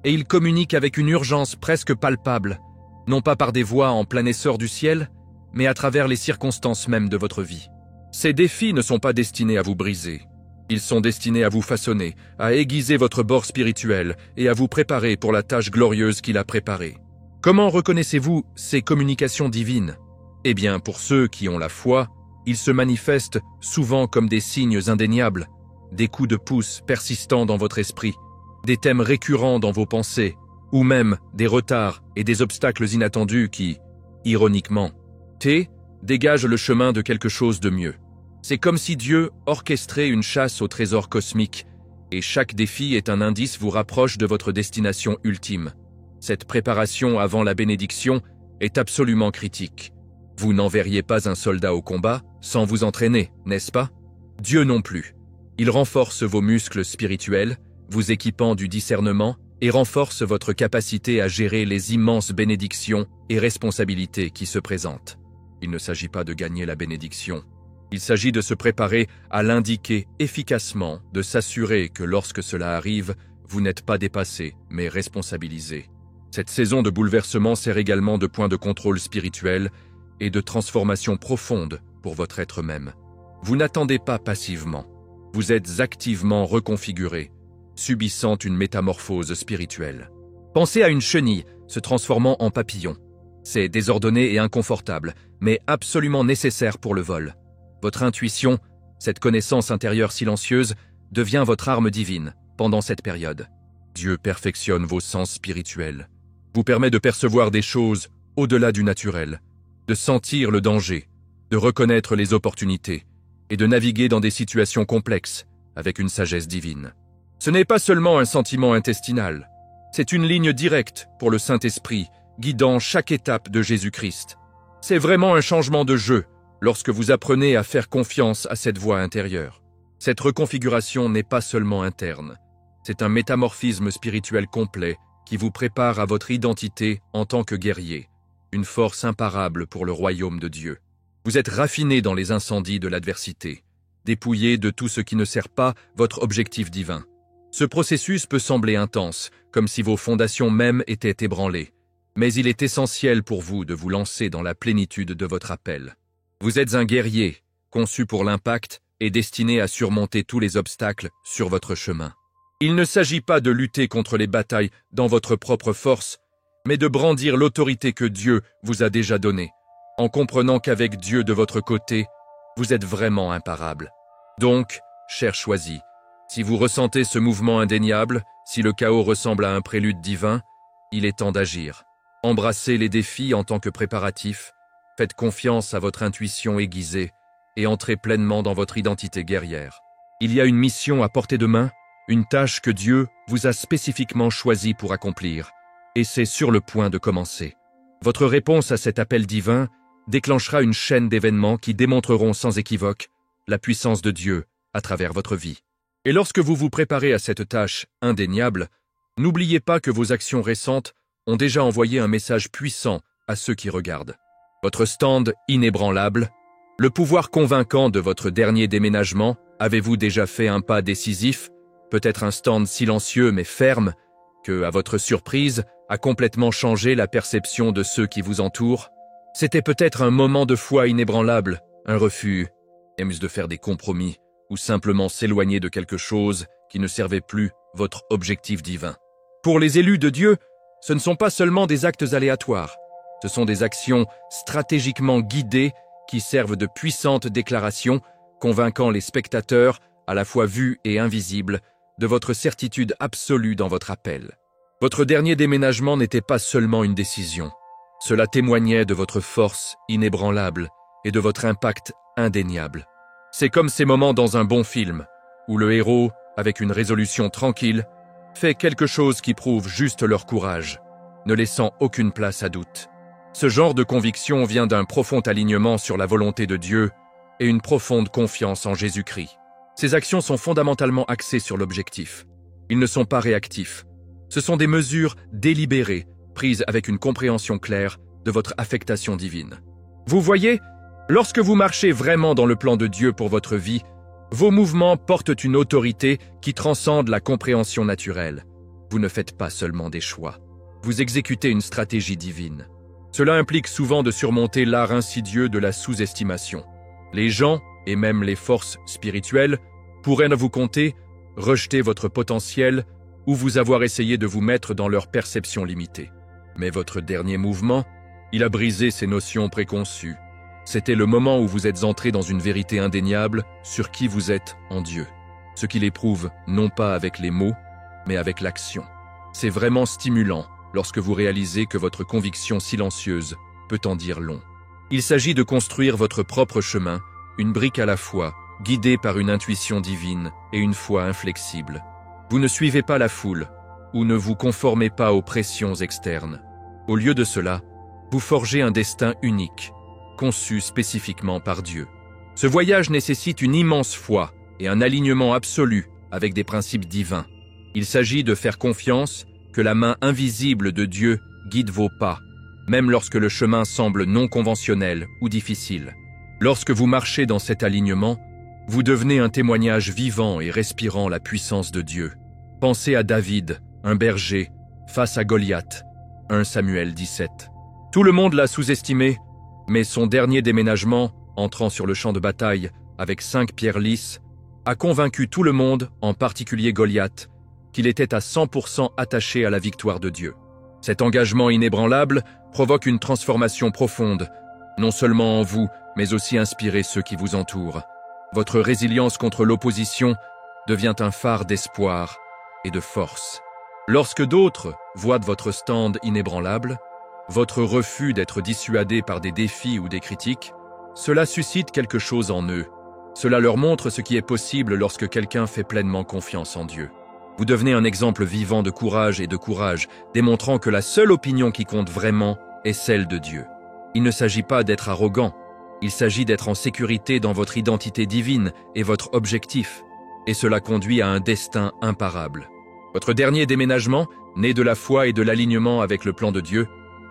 et il communique avec une urgence presque palpable, non pas par des voix en plein essor du ciel, mais à travers les circonstances mêmes de votre vie. Ces défis ne sont pas destinés à vous briser. Ils sont destinés à vous façonner, à aiguiser votre bord spirituel et à vous préparer pour la tâche glorieuse qu'il a préparée. Comment reconnaissez-vous ces communications divines? Eh bien, pour ceux qui ont la foi, ils se manifestent souvent comme des signes indéniables, des coups de pouce persistants dans votre esprit, des thèmes récurrents dans vos pensées, ou même des retards et des obstacles inattendus qui, ironiquement, dégagent le chemin de quelque chose de mieux. C'est comme si Dieu orchestrait une chasse au trésor cosmique, et chaque défi est un indice vous rapproche de votre destination ultime. Cette préparation avant la bénédiction est absolument critique. Vous n'enverriez pas un soldat au combat sans vous entraîner, n'est-ce pas? Dieu non plus. Il renforce vos muscles spirituels, vous équipant du discernement et renforce votre capacité à gérer les immenses bénédictions et responsabilités qui se présentent. Il ne s'agit pas de gagner la bénédiction, Il s'agit de se préparer à l'indiquer efficacement, de s'assurer que lorsque cela arrive, vous n'êtes pas dépassé, mais responsabilisé. Cette saison de bouleversement sert également de point de contrôle spirituel et de transformation profonde pour votre être même. Vous n'attendez pas passivement, vous êtes activement reconfiguré, subissant une métamorphose spirituelle. Pensez à une chenille se transformant en papillon. C'est désordonné et inconfortable, mais absolument nécessaire pour le vol. Votre intuition, cette connaissance intérieure silencieuse, devient votre arme divine pendant cette période. Dieu perfectionne vos sens spirituels, vous permet de percevoir des choses au-delà du naturel, de sentir le danger, de reconnaître les opportunités et de naviguer dans des situations complexes avec une sagesse divine. Ce n'est pas seulement un sentiment intestinal, c'est une ligne directe pour le Saint-Esprit guidant chaque étape de Jésus-Christ. C'est vraiment un changement de jeu lorsque vous apprenez à faire confiance à cette voix intérieure. Cette reconfiguration n'est pas seulement interne, c'est un métamorphisme spirituel complet qui vous prépare à votre identité en tant que guerrier, une force imparable pour le royaume de Dieu. Vous êtes raffiné dans les incendies de l'adversité, dépouillé de tout ce qui ne sert pas votre objectif divin. Ce processus peut sembler intense, comme si vos fondations mêmes étaient ébranlées, mais il est essentiel pour vous de vous lancer dans la plénitude de votre appel. Vous êtes un guerrier, conçu pour l'impact et destiné à surmonter tous les obstacles sur votre chemin. Il ne s'agit pas de lutter contre les batailles dans votre propre force, mais de brandir l'autorité que Dieu vous a déjà donnée, en comprenant qu'avec Dieu de votre côté, vous êtes vraiment imparable. Donc, cher choisi, si vous ressentez ce mouvement indéniable, si le chaos ressemble à un prélude divin, il est temps d'agir. Embrassez les défis en tant que préparatif, faites confiance à votre intuition aiguisée et entrez pleinement dans votre identité guerrière. Il y a une mission à portée de main, une tâche que Dieu vous a spécifiquement choisie pour accomplir, et c'est sur le point de commencer. Votre réponse à cet appel divin déclenchera une chaîne d'événements qui démontreront sans équivoque la puissance de Dieu à travers votre vie. Et lorsque vous vous préparez à cette tâche indéniable, n'oubliez pas que vos actions récentes ont déjà envoyé un message puissant à ceux qui regardent. Votre stand inébranlable, le pouvoir convaincant de votre dernier déménagement, avez-vous déjà fait un pas décisif, peut-être un stand silencieux mais ferme, que, à votre surprise, a complètement changé la perception de ceux qui vous entourent? C'était peut-être un moment de foi inébranlable, un refus, de faire des compromis, ou simplement s'éloigner de quelque chose qui ne servait plus votre objectif divin. Pour les élus de Dieu, ce ne sont pas seulement des actes aléatoires, ce sont des actions stratégiquement guidées qui servent de puissantes déclarations, convainquant les spectateurs, à la fois vus et invisibles, de votre certitude absolue dans votre appel. Votre dernier déménagement n'était pas seulement une décision. Cela témoignait de votre force inébranlable et de votre impact indéniable. C'est comme ces moments dans un bon film, où le héros, avec une résolution tranquille, fait quelque chose qui prouve juste leur courage, ne laissant aucune place à doute. Ce genre de conviction vient d'un profond alignement sur la volonté de Dieu et une profonde confiance en Jésus-Christ. Ces actions sont fondamentalement axées sur l'objectif. Ils ne sont pas réactifs. Ce sont des mesures délibérées, prises avec une compréhension claire de votre affectation divine. Vous voyez, lorsque vous marchez vraiment dans le plan de Dieu pour votre vie, vos mouvements portent une autorité qui transcende la compréhension naturelle. Vous ne faites pas seulement des choix. Vous exécutez une stratégie divine. Cela implique souvent de surmonter l'art insidieux de la sous-estimation. Les gens, et même les forces spirituelles, pourraient ne vous compter, rejeter votre potentiel ou vous avoir essayé de vous mettre dans leur perception limitée. Mais votre dernier mouvement, il a brisé ces notions préconçues. C'était le moment où vous êtes entré dans une vérité indéniable sur qui vous êtes en Dieu. Ce qui l'éprouve non pas avec les mots, mais avec l'action. C'est vraiment stimulant lorsque vous réalisez que votre conviction silencieuse peut en dire long. Il s'agit de construire votre propre chemin, une brique à la fois, guidée par une intuition divine et une foi inflexible. Vous ne suivez pas la foule, ou ne vous conformez pas aux pressions externes. Au lieu de cela, vous forgez un destin unique, conçu spécifiquement par Dieu. Ce voyage nécessite une immense foi et un alignement absolu avec des principes divins. Il s'agit de faire confiance que la main invisible de Dieu guide vos pas, même lorsque le chemin semble non conventionnel ou difficile. Lorsque vous marchez dans cet alignement, vous devenez un témoignage vivant et respirant la puissance de Dieu. Pensez à David, un berger, face à Goliath, 1 Samuel 17. Tout le monde l'a sous-estimé, mais son dernier déménagement, entrant sur le champ de bataille avec 5 pierres lisses, a convaincu tout le monde, en particulier Goliath, qu'il était à 100% attaché à la victoire de Dieu. Cet engagement inébranlable provoque une transformation profonde, non seulement en vous, mais aussi inspirer ceux qui vous entourent. Votre résilience contre l'opposition devient un phare d'espoir et de force. Lorsque d'autres voient votre stand inébranlable, votre refus d'être dissuadé par des défis ou des critiques, cela suscite quelque chose en eux. Cela leur montre ce qui est possible lorsque quelqu'un fait pleinement confiance en Dieu. Vous devenez un exemple vivant de courage, démontrant que la seule opinion qui compte vraiment est celle de Dieu. Il ne s'agit pas d'être arrogant, il s'agit d'être en sécurité dans votre identité divine et votre objectif, et cela conduit à un destin imparable. Votre dernier déménagement, né de la foi et de l'alignement avec le plan de Dieu,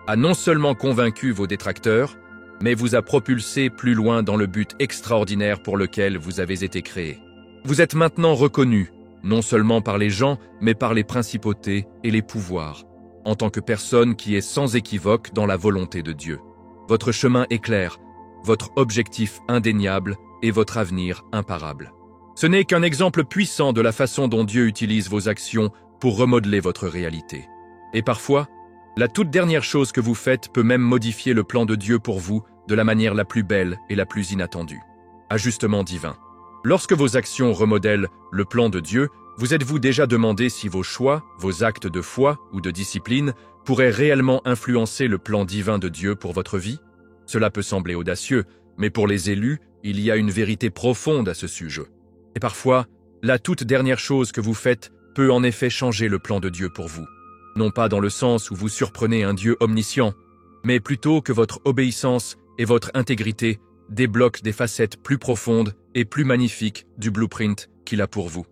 a non seulement convaincu vos détracteurs, mais vous a propulsé plus loin dans le but extraordinaire pour lequel vous avez été créé. Vous êtes maintenant reconnu, non seulement par les gens, mais par les principautés et les pouvoirs, en tant que personne qui est sans équivoque dans la volonté de Dieu. Votre chemin est clair, votre objectif indéniable et votre avenir imparable. Ce n'est qu'un exemple puissant de la façon dont Dieu utilise vos actions pour remodeler votre réalité. Et parfois, la toute dernière chose que vous faites peut même modifier le plan de Dieu pour vous de la manière la plus belle et la plus inattendue. Ajustement divin. Lorsque vos actions remodèlent le plan de Dieu, vous êtes-vous déjà demandé si vos choix, vos actes de foi ou de discipline pourraient réellement influencer le plan divin de Dieu pour votre vie? Cela peut sembler audacieux, mais pour les élus, il y a une vérité profonde à ce sujet. Et parfois, la toute dernière chose que vous faites peut en effet changer le plan de Dieu pour vous. Non pas dans le sens où vous surprenez un Dieu omniscient, mais plutôt que votre obéissance et votre intégrité débloquent des facettes plus profondes et plus magnifiques du blueprint qu'il a pour vous.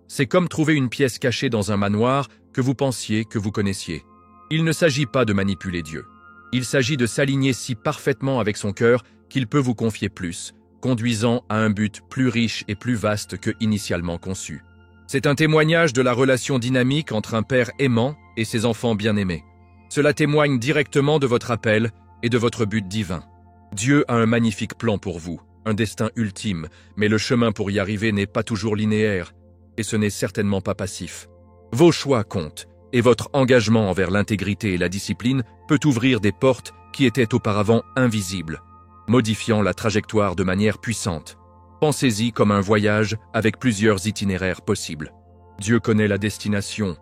C'est comme trouver une pièce cachée dans un manoir que vous pensiez que vous connaissiez. Il ne s'agit pas de manipuler Dieu. Il s'agit de s'aligner si parfaitement avec son cœur qu'il peut vous confier plus, conduisant à un but plus riche et plus vaste que initialement conçu. C'est un témoignage de la relation dynamique entre un père aimant et ses enfants bien-aimés. Cela témoigne directement de votre appel et de votre but divin. Dieu a un magnifique plan pour vous, un destin ultime, mais le chemin pour y arriver n'est pas toujours linéaire, et ce n'est certainement pas passif. Vos choix comptent, et votre engagement envers l'intégrité et la discipline peut ouvrir des portes qui étaient auparavant invisibles, modifiant la trajectoire de manière puissante. Pensez-y comme un voyage avec plusieurs itinéraires possibles. Dieu connaît la destination,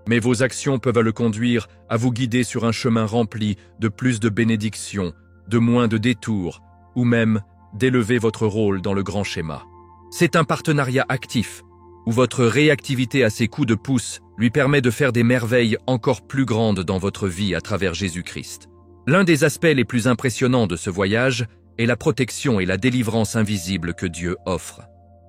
mais vos actions peuvent le conduire à vous guider sur un chemin rempli de plus de bénédictions, de moins de détours, ou même d'élever votre rôle dans le grand schéma. C'est un partenariat actif, où votre réactivité à ses coups de pouce lui permet de faire des merveilles encore plus grandes dans votre vie à travers Jésus-Christ. L'un des aspects les plus impressionnants de ce voyage est la protection et la délivrance invisible que Dieu offre.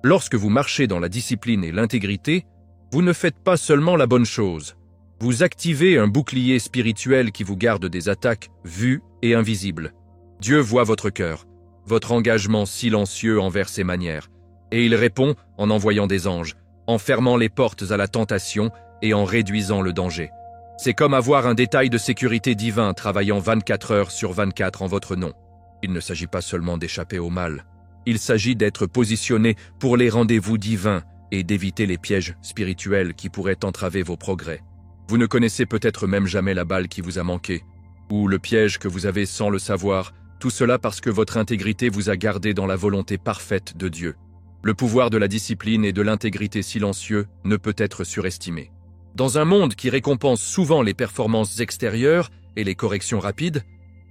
Lorsque vous marchez dans la discipline et l'intégrité, vous ne faites pas seulement la bonne chose. Vous activez un bouclier spirituel qui vous garde des attaques vues et invisibles. Dieu voit votre cœur, votre engagement silencieux envers ses manières, et il répond en envoyant des anges, en fermant les portes à la tentation et en réduisant le danger. C'est comme avoir un détail de sécurité divin travaillant 24 heures sur 24 en votre nom. Il ne s'agit pas seulement d'échapper au mal. Il s'agit d'être positionné pour les rendez-vous divins et d'éviter les pièges spirituels qui pourraient entraver vos progrès. Vous ne connaissez peut-être même jamais la balle qui vous a manqué, ou le piège que vous avez sans le savoir, tout cela parce que votre intégrité vous a gardé dans la volonté parfaite de Dieu. Le pouvoir de la discipline et de l'intégrité silencieux ne peut être surestimé. Dans un monde qui récompense souvent les performances extérieures et les corrections rapides,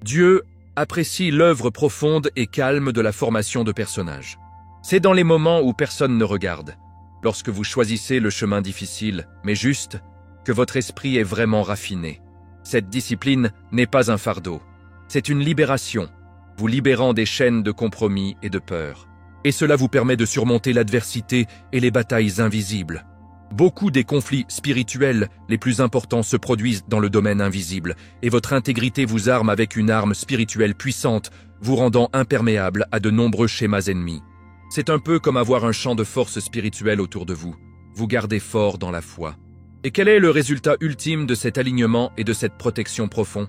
Dieu apprécie l'œuvre profonde et calme de la formation de personnages. C'est dans les moments où personne ne regarde, lorsque vous choisissez le chemin difficile, mais juste, que votre esprit est vraiment raffiné. Cette discipline n'est pas un fardeau, c'est une libération, vous libérant des chaînes de compromis et de peur. Et cela vous permet de surmonter l'adversité et les batailles invisibles. Beaucoup des conflits spirituels les plus importants se produisent dans le domaine invisible, et votre intégrité vous arme avec une arme spirituelle puissante, vous rendant imperméable à de nombreux schémas ennemis. C'est un peu comme avoir un champ de force spirituelle autour de vous. Vous gardez fort dans la foi. Et quel est le résultat ultime de cet alignement et de cette protection profonde?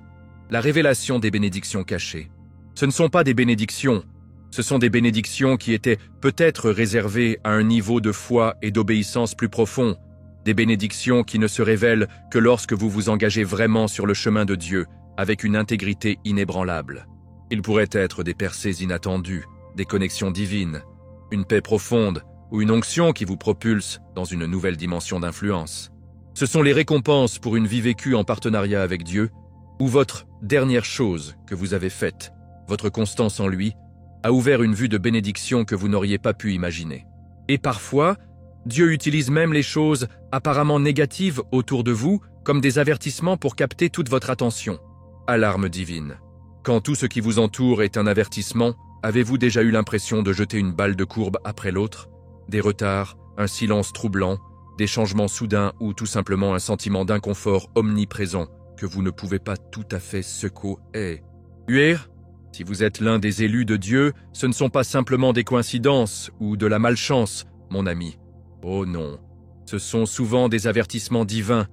La révélation des bénédictions cachées. Ce ne sont pas des bénédictions, ce sont des bénédictions qui étaient peut-être réservées à un niveau de foi et d'obéissance plus profond, des bénédictions qui ne se révèlent que lorsque vous vous engagez vraiment sur le chemin de Dieu, avec une intégrité inébranlable. Il pourrait être des percées inattendues, des connexions divines, une paix profonde ou une onction qui vous propulse dans une nouvelle dimension d'influence. Ce sont les récompenses pour une vie vécue en partenariat avec Dieu, ou votre dernière chose que vous avez faite, votre constance en lui, a ouvert une vue de bénédiction que vous n'auriez pas pu imaginer. Et parfois, Dieu utilise même les choses apparemment négatives autour de vous comme des avertissements pour capter toute votre attention. Alarme divine. Quand tout ce qui vous entoure est un avertissement, avez-vous déjà eu l'impression de jeter une balle de courbe après l'autre? Des retards, un silence troublant, des changements soudains ou tout simplement un sentiment d'inconfort omniprésent que vous ne pouvez pas tout à fait secouer. Si vous êtes l'un des élus de Dieu, ce ne sont pas simplement des coïncidences ou de la malchance, mon ami. Oh non, ce sont souvent des avertissements divins,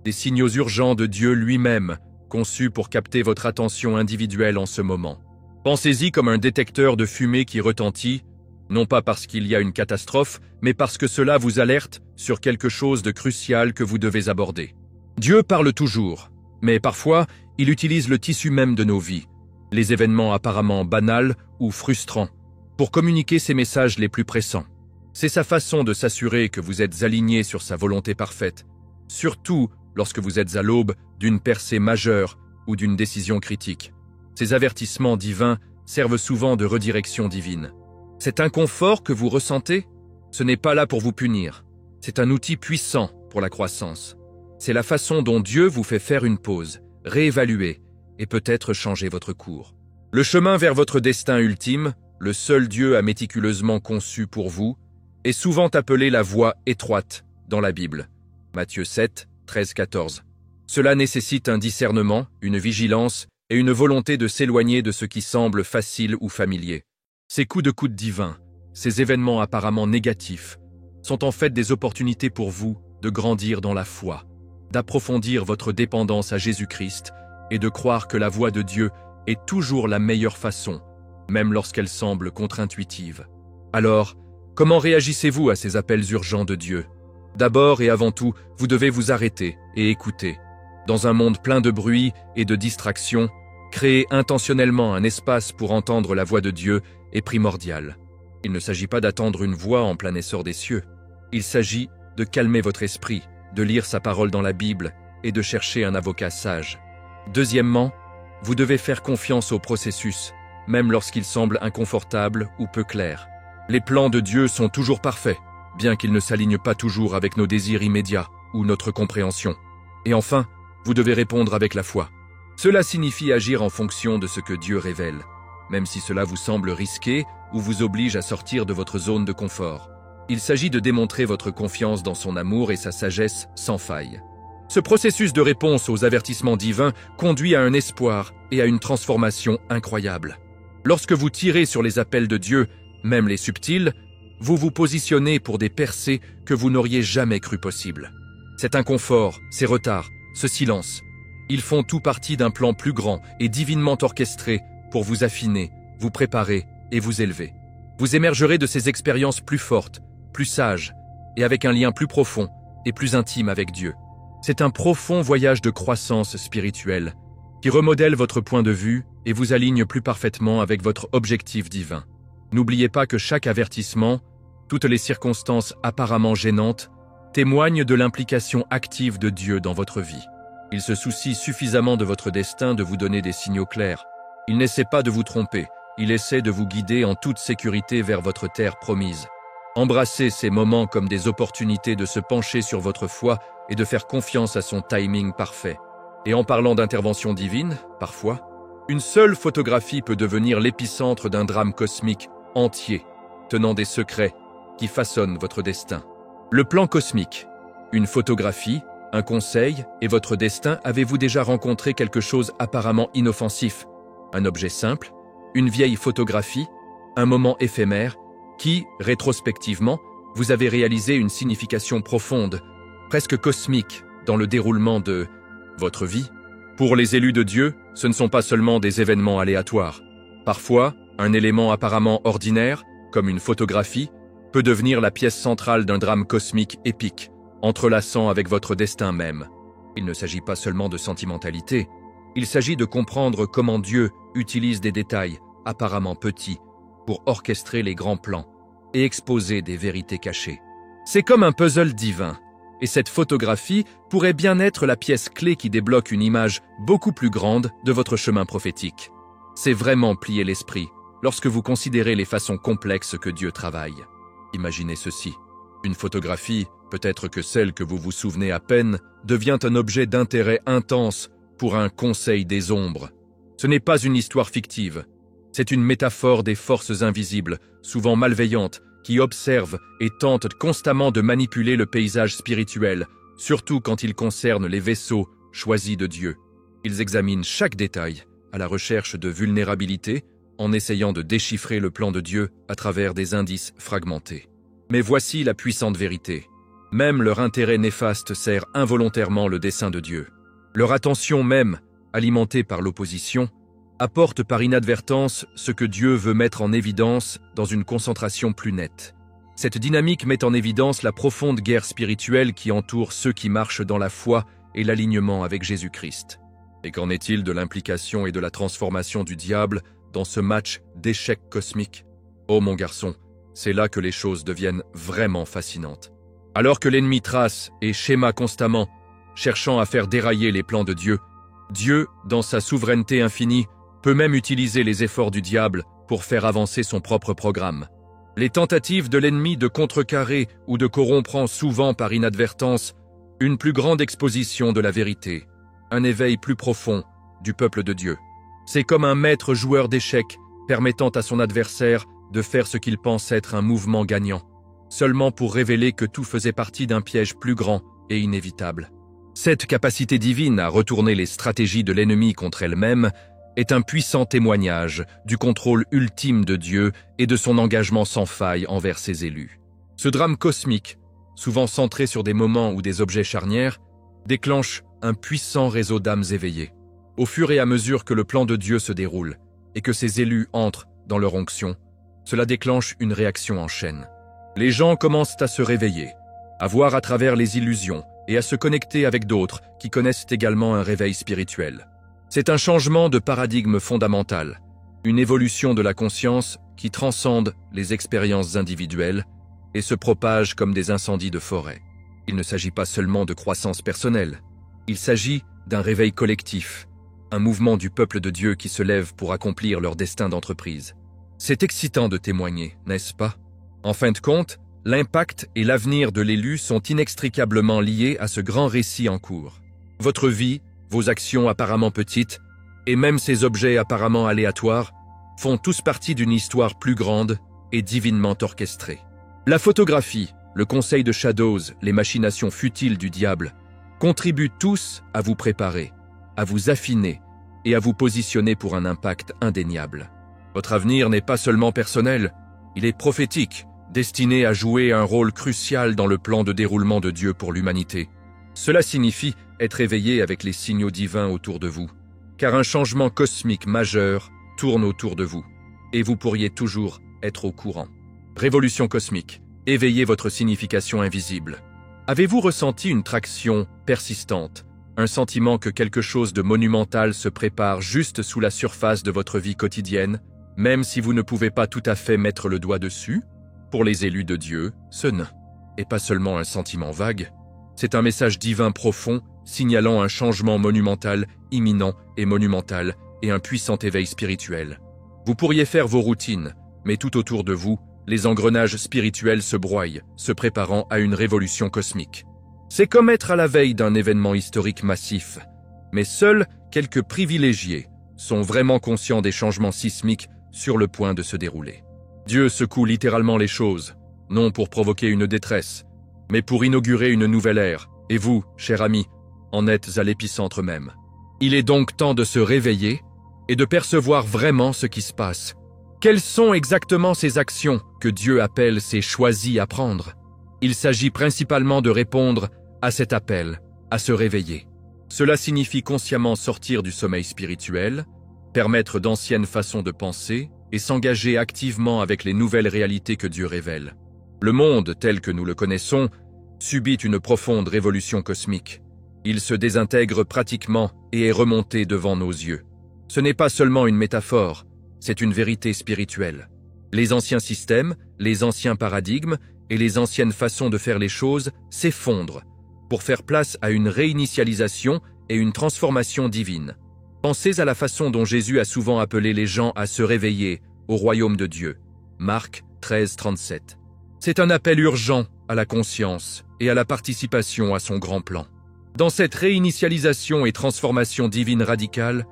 des signaux urgents de Dieu lui-même, conçus pour capter votre attention individuelle en ce moment. Pensez-y comme un détecteur de fumée qui retentit, non pas parce qu'il y a une catastrophe, mais parce que cela vous alerte sur quelque chose de crucial que vous devez aborder. Dieu parle toujours, mais parfois, il utilise le tissu même de nos vies, les événements apparemment banals ou frustrants, pour communiquer ses messages les plus pressants. C'est sa façon de s'assurer que vous êtes aligné sur sa volonté parfaite, surtout lorsque vous êtes à l'aube d'une percée majeure ou d'une décision critique. Ces avertissements divins servent souvent de redirection divine. Cet inconfort que vous ressentez, ce n'est pas là pour vous punir. C'est un outil puissant pour la croissance. C'est la façon dont Dieu vous fait faire une pause, réévaluer et peut-être changer votre cours. Le chemin vers votre destin ultime, le seul Dieu a méticuleusement conçu pour vous, est souvent appelé la voie étroite dans la Bible. Matthieu 7, 13-14. Cela nécessite un discernement, une vigilance et une volonté de s'éloigner de ce qui semble facile ou familier. Ces coups de coude divins, ces événements apparemment négatifs, sont en fait des opportunités pour vous de grandir dans la foi, d'approfondir votre dépendance à Jésus-Christ et de croire que la voie de Dieu est toujours la meilleure façon, même lorsqu'elle semble contre-intuitive. Alors, comment réagissez-vous à ces appels urgents de Dieu? D'abord et avant tout, vous devez vous arrêter et écouter. Dans un monde plein de bruit et de distractions, créer intentionnellement un espace pour entendre la voix de Dieu est primordial. Il ne s'agit pas d'attendre une voix en plein essor des cieux. Il s'agit de calmer votre esprit, de lire sa parole dans la Bible et de chercher un avocat sage. Deuxièmement, vous devez faire confiance au processus, même lorsqu'il semble inconfortable ou peu clair. Les plans de Dieu sont toujours parfaits, bien qu'ils ne s'alignent pas toujours avec nos désirs immédiats ou notre compréhension. Et enfin, vous devez répondre avec la foi. Cela signifie agir en fonction de ce que Dieu révèle, même si cela vous semble risqué ou vous oblige à sortir de votre zone de confort. Il s'agit de démontrer votre confiance dans son amour et sa sagesse sans faille. Ce processus de réponse aux avertissements divins conduit à un espoir et à une transformation incroyable. Lorsque vous tirez sur les appels de Dieu, même les subtils, vous vous positionnez pour des percées que vous n'auriez jamais cru possibles. Cet inconfort, ces retards, ce silence, ils font tout partie d'un plan plus grand et divinement orchestré pour vous affiner, vous préparer et vous élever. Vous émergerez de ces expériences plus fortes, plus sages et avec un lien plus profond et plus intime avec Dieu. C'est un profond voyage de croissance spirituelle qui remodèle votre point de vue et vous aligne plus parfaitement avec votre objectif divin. N'oubliez pas que chaque avertissement, toutes les circonstances apparemment gênantes, témoignent de l'implication active de Dieu dans votre vie. Il se soucie suffisamment de votre destin de vous donner des signaux clairs. Il n'essaie pas de vous tromper, il essaie de vous guider en toute sécurité vers votre terre promise. Embrassez ces moments comme des opportunités de se pencher sur votre foi et de faire confiance à son timing parfait. Et en parlant d'intervention divine, parfois, une seule photographie peut devenir l'épicentre d'un drame cosmique entier, tenant des secrets qui façonnent votre destin. Le plan cosmique. Une photographie, un conseil et votre destin. Avez-vous déjà rencontré quelque chose apparemment inoffensif? Un objet simple, une vieille photographie, un moment éphémère qui, rétrospectivement, vous avez réalisé une signification profonde, presque cosmique, dans le déroulement de votre vie? Pour les élus de Dieu, ce ne sont pas seulement des événements aléatoires. Parfois, un élément apparemment ordinaire, comme une photographie, peut devenir la pièce centrale d'un drame cosmique épique, entrelaçant avec votre destin même. Il ne s'agit pas seulement de sentimentalité, il s'agit de comprendre comment Dieu utilise des détails, apparemment petits, pour orchestrer les grands plans et exposer des vérités cachées. C'est comme un puzzle divin, et cette photographie pourrait bien être la pièce clé qui débloque une image beaucoup plus grande de votre chemin prophétique. C'est vraiment plier l'esprit lorsque vous considérez les façons complexes que Dieu travaille. Imaginez ceci. Une photographie, peut-être que celle que vous vous souvenez à peine, devient un objet d'intérêt intense pour un conseil des ombres. Ce n'est pas une histoire fictive. C'est une métaphore des forces invisibles, souvent malveillantes, qui observent et tentent constamment de manipuler le paysage spirituel, surtout quand il concerne les vaisseaux choisis de Dieu. Ils examinent chaque détail à la recherche de vulnérabilité, en essayant de déchiffrer le plan de Dieu à travers des indices fragmentés. Mais voici la puissante vérité. Même leur intérêt néfaste sert involontairement le dessein de Dieu. Leur attention même, alimentée par l'opposition, apporte par inadvertance ce que Dieu veut mettre en évidence dans une concentration plus nette. Cette dynamique met en évidence la profonde guerre spirituelle qui entoure ceux qui marchent dans la foi et l'alignement avec Jésus-Christ. Et qu'en est-il de l'implication et de la transformation du diable dans ce match d'échecs cosmiques? Oh mon garçon, c'est là que les choses deviennent vraiment fascinantes. Alors que l'ennemi trace et schéma constamment, cherchant à faire dérailler les plans de Dieu, Dieu, dans sa souveraineté infinie, peut même utiliser les efforts du diable pour faire avancer son propre programme. Les tentatives de l'ennemi de contrecarrer ou de corrompre ont souvent par inadvertance une plus grande exposition de la vérité, un éveil plus profond du peuple de Dieu. C'est comme un maître joueur d'échecs permettant à son adversaire de faire ce qu'il pense être un mouvement gagnant, seulement pour révéler que tout faisait partie d'un piège plus grand et inévitable. Cette capacité divine à retourner les stratégies de l'ennemi contre elle-même est un puissant témoignage du contrôle ultime de Dieu et de son engagement sans faille envers ses élus. Ce drame cosmique, souvent centré sur des moments ou des objets charnières, déclenche un puissant réseau d'âmes éveillées. Au fur et à mesure que le plan de Dieu se déroule et que ses élus entrent dans leur onction, cela déclenche une réaction en chaîne. Les gens commencent à se réveiller, à voir à travers les illusions et à se connecter avec d'autres qui connaissent également un réveil spirituel. C'est un changement de paradigme fondamental, une évolution de la conscience qui transcende les expériences individuelles et se propage comme des incendies de forêt. Il ne s'agit pas seulement de croissance personnelle, il s'agit d'un réveil collectif, un mouvement du peuple de Dieu qui se lève pour accomplir leur destin d'entreprise. C'est excitant de témoigner, n'est-ce pas? En fin de compte, l'impact et l'avenir de l'élu sont inextricablement liés à ce grand récit en cours. Votre vie, vos actions apparemment petites, et même ces objets apparemment aléatoires, font tous partie d'une histoire plus grande et divinement orchestrée. La photographie, le conseil de Shadows, les machinations futiles du diable, contribuent tous à vous préparer, à vous affiner et à vous positionner pour un impact indéniable. Votre avenir n'est pas seulement personnel, il est prophétique, destiné à jouer un rôle crucial dans le plan de déroulement de Dieu pour l'humanité. Cela signifie être éveillé avec les signaux divins autour de vous, car un changement cosmique majeur tourne autour de vous, et vous pourriez toujours être au courant. Révolution cosmique, éveillez votre signification invisible. Avez-vous ressenti une traction persistante, un sentiment que quelque chose de monumental se prépare juste sous la surface de votre vie quotidienne, même si vous ne pouvez pas tout à fait mettre le doigt dessus? Pour les élus de Dieu, ce n'est pas seulement un sentiment vague, c'est un message divin profond signalant un changement monumental, imminent et monumental, et un puissant éveil spirituel. Vous pourriez faire vos routines, mais tout autour de vous, les engrenages spirituels se broient, se préparant à une révolution cosmique. C'est comme être à la veille d'un événement historique massif, mais seuls quelques privilégiés sont vraiment conscients des changements sismiques sur le point de se dérouler. Dieu secoue littéralement les choses, non pour provoquer une détresse, mais pour inaugurer une nouvelle ère, et vous, cher ami, en êtes à l'épicentre même. Il est donc temps de se réveiller et de percevoir vraiment ce qui se passe. Quelles sont exactement ces actions que Dieu appelle ses choisis à prendre? Il s'agit principalement de répondre à cet appel, à se réveiller. Cela signifie consciemment sortir du sommeil spirituel, permettre d'anciennes façons de penser et s'engager activement avec les nouvelles réalités que Dieu révèle. Le monde, tel que nous le connaissons, subit une profonde révolution cosmique. Il se désintègre pratiquement et est remonté devant nos yeux. Ce n'est pas seulement une métaphore, c'est une vérité spirituelle. Les anciens systèmes, les anciens paradigmes et les anciennes façons de faire les choses s'effondrent pour faire place à une réinitialisation et une transformation divine. Pensez à la façon dont Jésus a souvent appelé les gens à se réveiller au royaume de Dieu. Marc 13, 37. C'est un appel urgent à la conscience et à la participation à son grand plan. Dans cette réinitialisation et transformation divine radicale,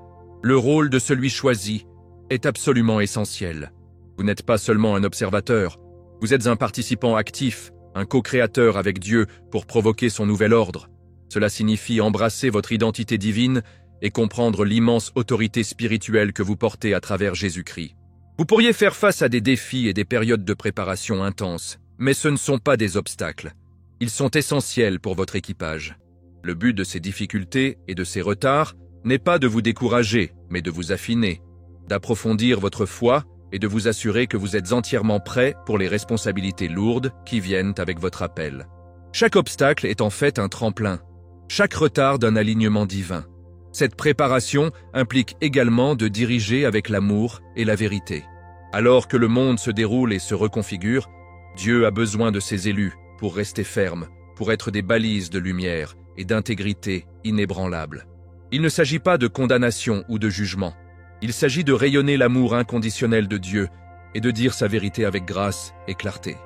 le rôle de celui choisi est absolument essentiel. Vous n'êtes pas seulement un observateur, vous êtes un participant actif, un co-créateur avec Dieu pour provoquer son nouvel ordre. Cela signifie embrasser votre identité divine et comprendre l'immense autorité spirituelle que vous portez à travers Jésus-Christ. Vous pourriez faire face à des défis et des périodes de préparation intenses, mais ce ne sont pas des obstacles. Ils sont essentiels pour votre équipage. Le but de ces difficultés et de ces retards n'est pas de vous décourager, mais de vous affiner, d'approfondir votre foi et de vous assurer que vous êtes entièrement prêt pour les responsabilités lourdes qui viennent avec votre appel. Chaque obstacle est en fait un tremplin, chaque retard d'un alignement divin. Cette préparation implique également de diriger avec l'amour et la vérité. Alors que le monde se déroule et se reconfigure, Dieu a besoin de ses élus pour rester ferme, pour être des balises de lumière et d'intégrité inébranlable. Il ne s'agit pas de condamnation ou de jugement. Il s'agit de rayonner l'amour inconditionnel de Dieu et de dire sa vérité avec grâce et clarté.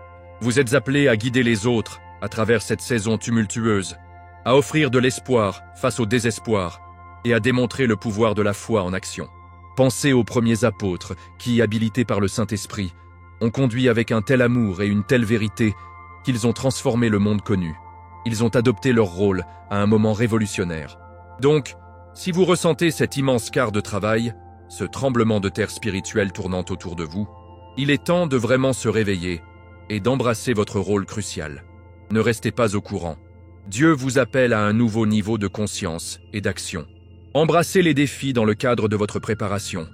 Vous êtes appelés à guider les autres à travers cette saison tumultueuse, à offrir de l'espoir face au désespoir et à démontrer le pouvoir de la foi en action. Pensez aux premiers apôtres qui, habilités par le Saint-Esprit, ont conduit avec un tel amour et une telle vérité qu'ils ont transformé le monde connu. Ils ont adopté leur rôle à un moment révolutionnaire. Donc, si vous ressentez cet immense quart de travail, ce tremblement de terre spirituel tournant autour de vous, il est temps de vraiment se réveiller et d'embrasser votre rôle crucial. Ne restez pas au courant. Dieu vous appelle à un nouveau niveau de conscience et d'action. Embrassez les défis dans le cadre de votre préparation.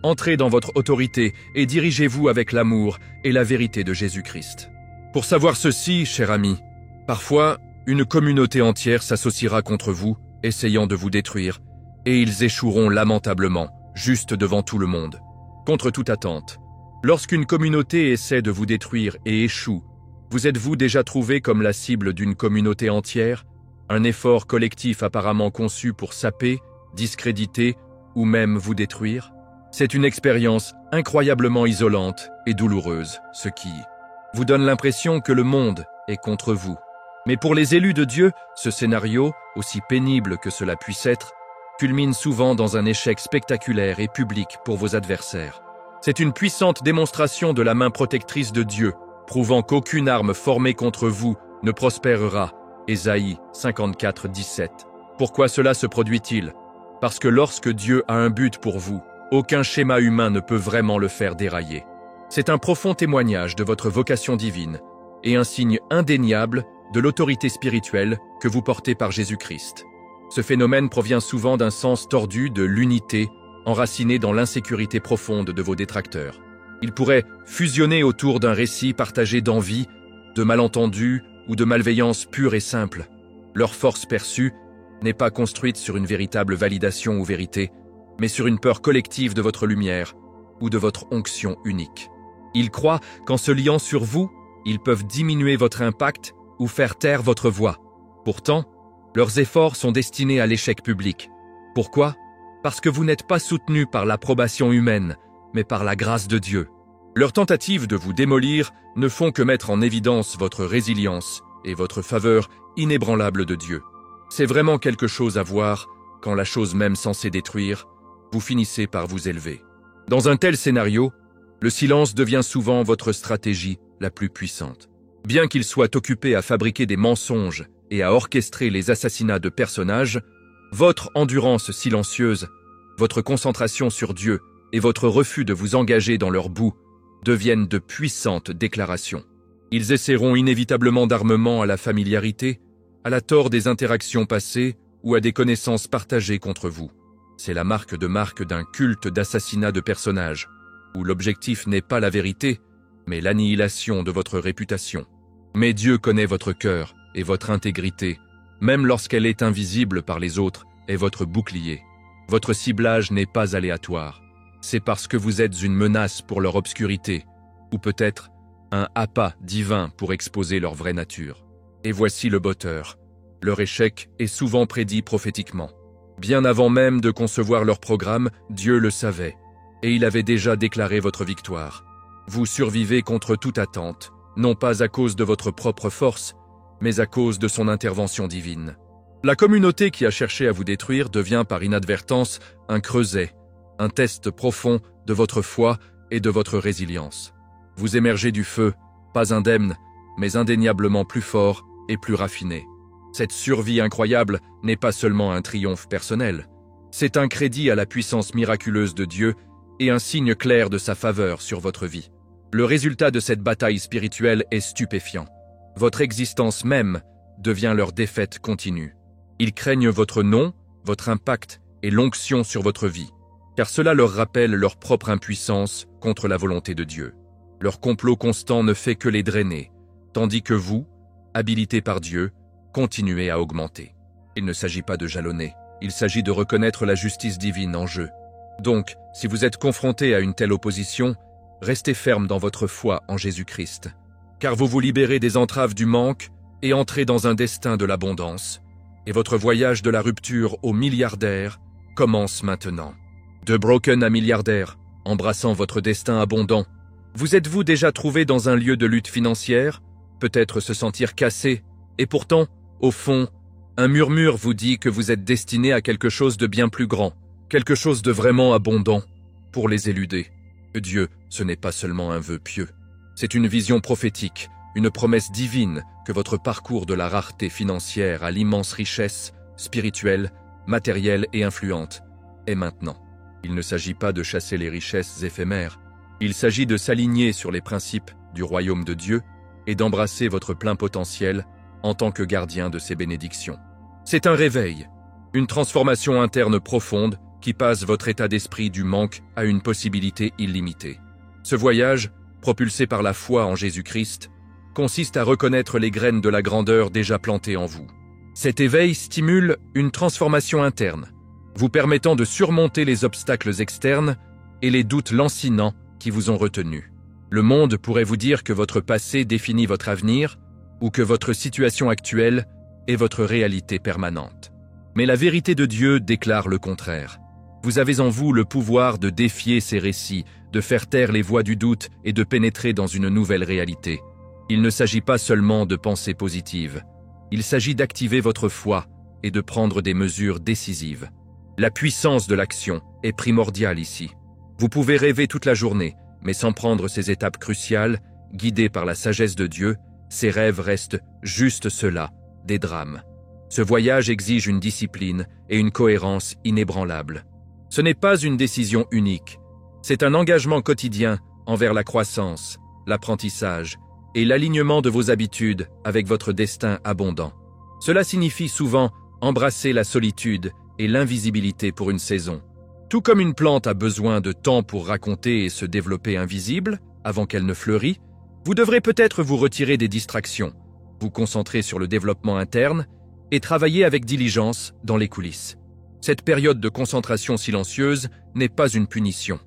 Entrez dans votre autorité et dirigez-vous avec l'amour et la vérité de Jésus-Christ. Pour savoir ceci, cher ami, parfois, une communauté entière s'associera contre vous, essayant de vous détruire, et ils échoueront lamentablement, juste devant tout le monde. Contre toute attente, lorsqu'une communauté essaie de vous détruire et échoue, vous êtes-vous déjà trouvé comme la cible d'une communauté entière, un effort collectif apparemment conçu pour saper, discréditer ou même vous détruire? C'est une expérience incroyablement isolante et douloureuse, ce qui vous donne l'impression que le monde est contre vous. Mais pour les élus de Dieu, ce scénario, aussi pénible que cela puisse être, culmine souvent dans un échec spectaculaire et public pour vos adversaires. C'est une puissante démonstration de la main protectrice de Dieu, prouvant qu'aucune arme formée contre vous ne prospérera. Ésaïe 54, 17. Pourquoi cela se produit-il? Parce que lorsque Dieu a un but pour vous, aucun schéma humain ne peut vraiment le faire dérailler. C'est un profond témoignage de votre vocation divine et un signe indéniable de l'autorité spirituelle que vous portez par Jésus-Christ. Ce phénomène provient souvent d'un sens tordu de l'unité, enraciné dans l'insécurité profonde de vos détracteurs. Il pourrait fusionner autour d'un récit partagé d'envie, de malentendus ou de malveillance pure et simple. Leur force perçue n'est pas construite sur une véritable validation ou vérité, mais sur une peur collective de votre lumière ou de votre onction unique. Ils croient qu'en se liant sur vous, ils peuvent diminuer votre impact ou faire taire votre voix. Pourtant, leurs efforts sont destinés à l'échec public. Pourquoi? Parce que vous n'êtes pas soutenu par l'approbation humaine, mais par la grâce de Dieu. Leurs tentatives de vous démolir ne font que mettre en évidence votre résilience et votre faveur inébranlable de Dieu. C'est vraiment quelque chose à voir quand la chose même censée détruire, vous finissez par vous élever. Dans un tel scénario, le silence devient souvent votre stratégie la plus puissante. Bien qu'il soit occupé à fabriquer des mensonges et à orchestrer les assassinats de personnages, votre endurance silencieuse, votre concentration sur Dieu et votre refus de vous engager dans leur bout deviennent de puissantes déclarations. Ils essaieront inévitablement d'armement à la familiarité, à la tort des interactions passées ou à des connaissances partagées contre vous. C'est la marque d'un culte d'assassinat de personnages, où l'objectif n'est pas la vérité, mais l'annihilation de votre réputation. Mais Dieu connaît votre cœur et votre intégrité, même lorsqu'elle est invisible par les autres, est votre bouclier. Votre ciblage n'est pas aléatoire. C'est parce que vous êtes une menace pour leur obscurité, ou peut-être un appât divin pour exposer leur vraie nature. Et voici le botteur. Leur échec est souvent prédit prophétiquement. Bien avant même de concevoir leur programme, Dieu le savait, et il avait déjà déclaré votre victoire. Vous survivez contre toute attente, non pas à cause de votre propre force, mais à cause de son intervention divine. La communauté qui a cherché à vous détruire devient par inadvertance un creuset, un test profond de votre foi et de votre résilience. Vous émergez du feu, pas indemne, mais indéniablement plus fort et plus raffiné. Cette survie incroyable n'est pas seulement un triomphe personnel, c'est un crédit à la puissance miraculeuse de Dieu et un signe clair de sa faveur sur votre vie. Le résultat de cette bataille spirituelle est stupéfiant. Votre existence même devient leur défaite continue. Ils craignent votre nom, votre impact et l'onction sur votre vie, car cela leur rappelle leur propre impuissance contre la volonté de Dieu. Leur complot constant ne fait que les drainer, tandis que vous, habilités par Dieu, continuez à augmenter. Il ne s'agit pas de jalonner, il s'agit de reconnaître la justice divine en jeu. Donc, si vous êtes confronté à une telle opposition, restez ferme dans votre foi en Jésus-Christ, car vous vous libérez des entraves du manque et entrez dans un destin de l'abondance, et votre voyage de la rupture au milliardaire commence maintenant. De broken à milliardaire, embrassant votre destin abondant, vous êtes-vous déjà trouvé dans un lieu de lutte financière, peut-être se sentir cassé, et pourtant, au fond, un murmure vous dit que vous êtes destiné à quelque chose de bien plus grand, quelque chose de vraiment abondant, pour les éluder. Dieu, ce n'est pas seulement un vœu pieux, c'est une vision prophétique, une promesse divine que votre parcours de la rareté financière à l'immense richesse spirituelle, matérielle et influente est maintenant. Il ne s'agit pas de chasser les richesses éphémères, il s'agit de s'aligner sur les principes du royaume de Dieu et d'embrasser votre plein potentiel en tant que gardien de ses bénédictions. C'est un réveil, une transformation interne profonde qui passe votre état d'esprit du manque à une possibilité illimitée. Ce voyage, propulsé par la foi en Jésus-Christ, consiste à reconnaître les graines de la grandeur déjà plantées en vous. Cet éveil stimule une transformation interne, vous permettant de surmonter les obstacles externes et les doutes lancinants qui vous ont retenu. Le monde pourrait vous dire que votre passé définit votre avenir, ou que votre situation actuelle est votre réalité permanente. Mais la vérité de Dieu déclare le contraire. Vous avez en vous le pouvoir de défier ces récits, de faire taire les voix du doute et de pénétrer dans une nouvelle réalité. Il ne s'agit pas seulement de pensées positives. Il s'agit d'activer votre foi et de prendre des mesures décisives. La puissance de l'action est primordiale ici. Vous pouvez rêver toute la journée, mais sans prendre ces étapes cruciales, guidées par la sagesse de Dieu, ces rêves restent juste cela, des drames. Ce voyage exige une discipline et une cohérence inébranlables. Ce n'est pas une décision unique, c'est un engagement quotidien envers la croissance, l'apprentissage et l'alignement de vos habitudes avec votre destin abondant. Cela signifie souvent embrasser la solitude et l'invisibilité pour une saison. Tout comme une plante a besoin de temps pour raconter et se développer invisible avant qu'elle ne fleurit, vous devrez peut-être vous retirer des distractions, vous concentrer sur le développement interne et travailler avec diligence dans les coulisses. Cette période de concentration silencieuse n'est pas une punition.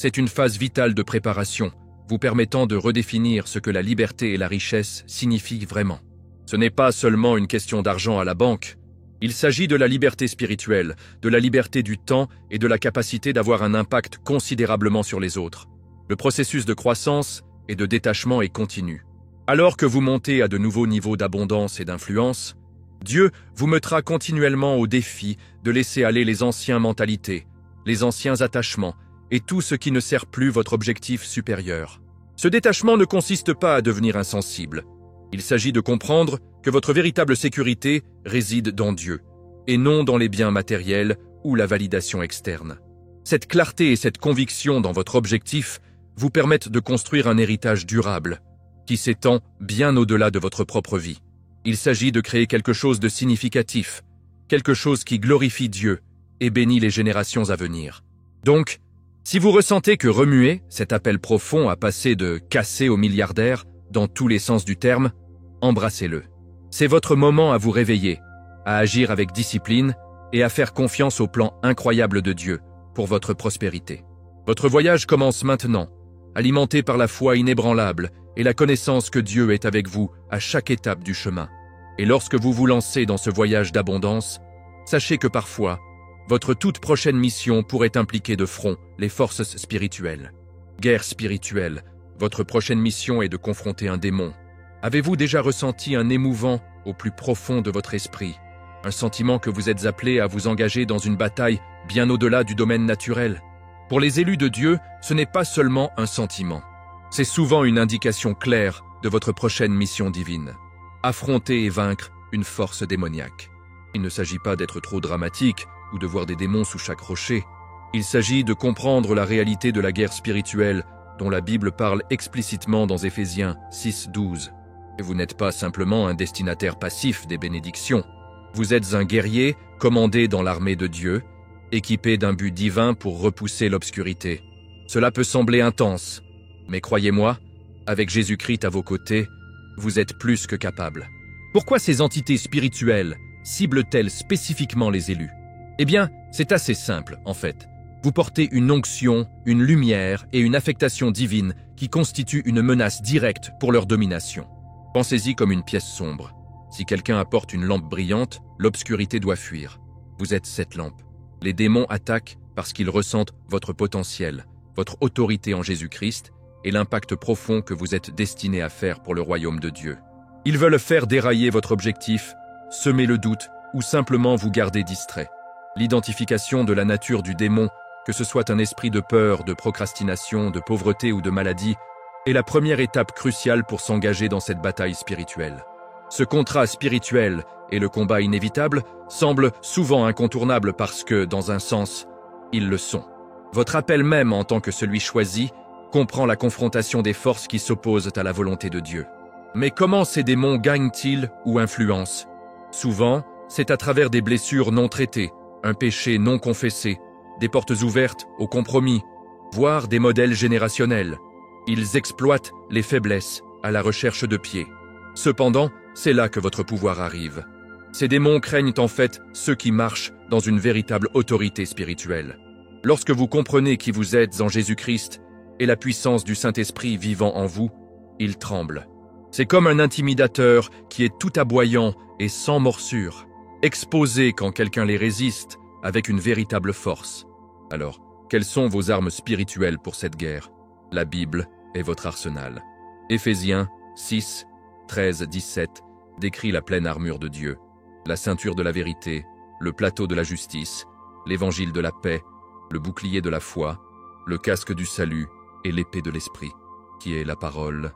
C'est une phase vitale de préparation, vous permettant de redéfinir ce que la liberté et la richesse signifient vraiment. Ce n'est pas seulement une question d'argent à la banque. Il s'agit de la liberté spirituelle, de la liberté du temps et de la capacité d'avoir un impact considérablement sur les autres. Le processus de croissance et de détachement est continu. Alors que vous montez à de nouveaux niveaux d'abondance et d'influence, Dieu vous mettra continuellement au défi de laisser aller les anciennes mentalités, les anciens attachements et tout ce qui ne sert plus votre objectif supérieur. Ce détachement ne consiste pas à devenir insensible, Il s'agit de comprendre que votre véritable sécurité réside dans Dieu, et non dans les biens matériels ou la validation externe. Cette clarté et cette conviction dans votre objectif vous permettent de construire un héritage durable, qui s'étend bien au-delà de votre propre vie. Il s'agit de créer quelque chose de significatif, quelque chose qui glorifie Dieu et bénit les générations à venir. Donc, si vous ressentez que remuer, cet appel profond à passer de cassé au milliardaire, dans tous les sens du terme, embrassez-le. C'est votre moment à vous réveiller, à agir avec discipline et à faire confiance au plan incroyable de Dieu pour votre prospérité. Votre voyage commence maintenant, alimenté par la foi inébranlable et la connaissance que Dieu est avec vous à chaque étape du chemin. Et lorsque vous vous lancez dans ce voyage d'abondance, sachez que parfois, votre toute prochaine mission pourrait impliquer de front les forces spirituelles. Guerre spirituelle, votre prochaine mission est de confronter un démon. Avez-vous déjà ressenti un émouvant au plus profond de votre esprit? Un sentiment que vous êtes appelé à vous engager dans une bataille bien au-delà du domaine naturel? Pour les élus de Dieu, ce n'est pas seulement un sentiment. C'est souvent une indication claire de votre prochaine mission divine. Affronter et vaincre une force démoniaque. Il ne s'agit pas d'être trop dramatique ou de voir des démons sous chaque rocher. Il s'agit de comprendre la réalité de la guerre spirituelle dont la Bible parle explicitement dans Éphésiens 6:12. Et vous n'êtes pas simplement un destinataire passif des bénédictions. Vous êtes un guerrier commandé dans l'armée de Dieu, équipé d'un but divin pour repousser l'obscurité. Cela peut sembler intense, mais croyez-moi, avec Jésus-Christ à vos côtés, vous êtes plus que capable. Pourquoi ces entités spirituelles ciblent-elles spécifiquement les élus? Eh bien, c'est assez simple, en fait. Vous portez une onction, une lumière et une affectation divine qui constituent une menace directe pour leur domination. Pensez-y comme une pièce sombre. Si quelqu'un apporte une lampe brillante, l'obscurité doit fuir. Vous êtes cette lampe. Les démons attaquent parce qu'ils ressentent votre potentiel, votre autorité en Jésus-Christ et l'impact profond que vous êtes destiné à faire pour le royaume de Dieu. Ils veulent faire dérailler votre objectif, semer le doute ou simplement vous garder distrait. L'identification de la nature du démon, que ce soit un esprit de peur, de procrastination, de pauvreté ou de maladie, est la première étape cruciale pour s'engager dans cette bataille spirituelle. Ce contrat spirituel et le combat inévitable semblent souvent incontournables parce que, dans un sens, ils le sont. Votre appel même en tant que celui choisi comprend la confrontation des forces qui s'opposent à la volonté de Dieu. Mais comment ces démons gagnent-ils ou influencent? Souvent, c'est à travers des blessures non traitées, un péché non confessé, des portes ouvertes au compromis, voire des modèles générationnels. Ils exploitent les faiblesses à la recherche de pieds. Cependant, c'est là que votre pouvoir arrive. Ces démons craignent en fait ceux qui marchent dans une véritable autorité spirituelle. Lorsque vous comprenez qui vous êtes en Jésus-Christ et la puissance du Saint-Esprit vivant en vous, ils tremblent. C'est comme un intimidateur qui est tout aboyant et sans morsure, exposé quand quelqu'un les résiste avec une véritable force. Alors, quelles sont vos armes spirituelles pour cette guerre? La Bible est votre arsenal. Éphésiens 6, 13, 17 décrit la pleine armure de Dieu, la ceinture de la vérité, le plateau de la justice, l'évangile de la paix, le bouclier de la foi, le casque du salut et l'épée de l'esprit, qui est la parole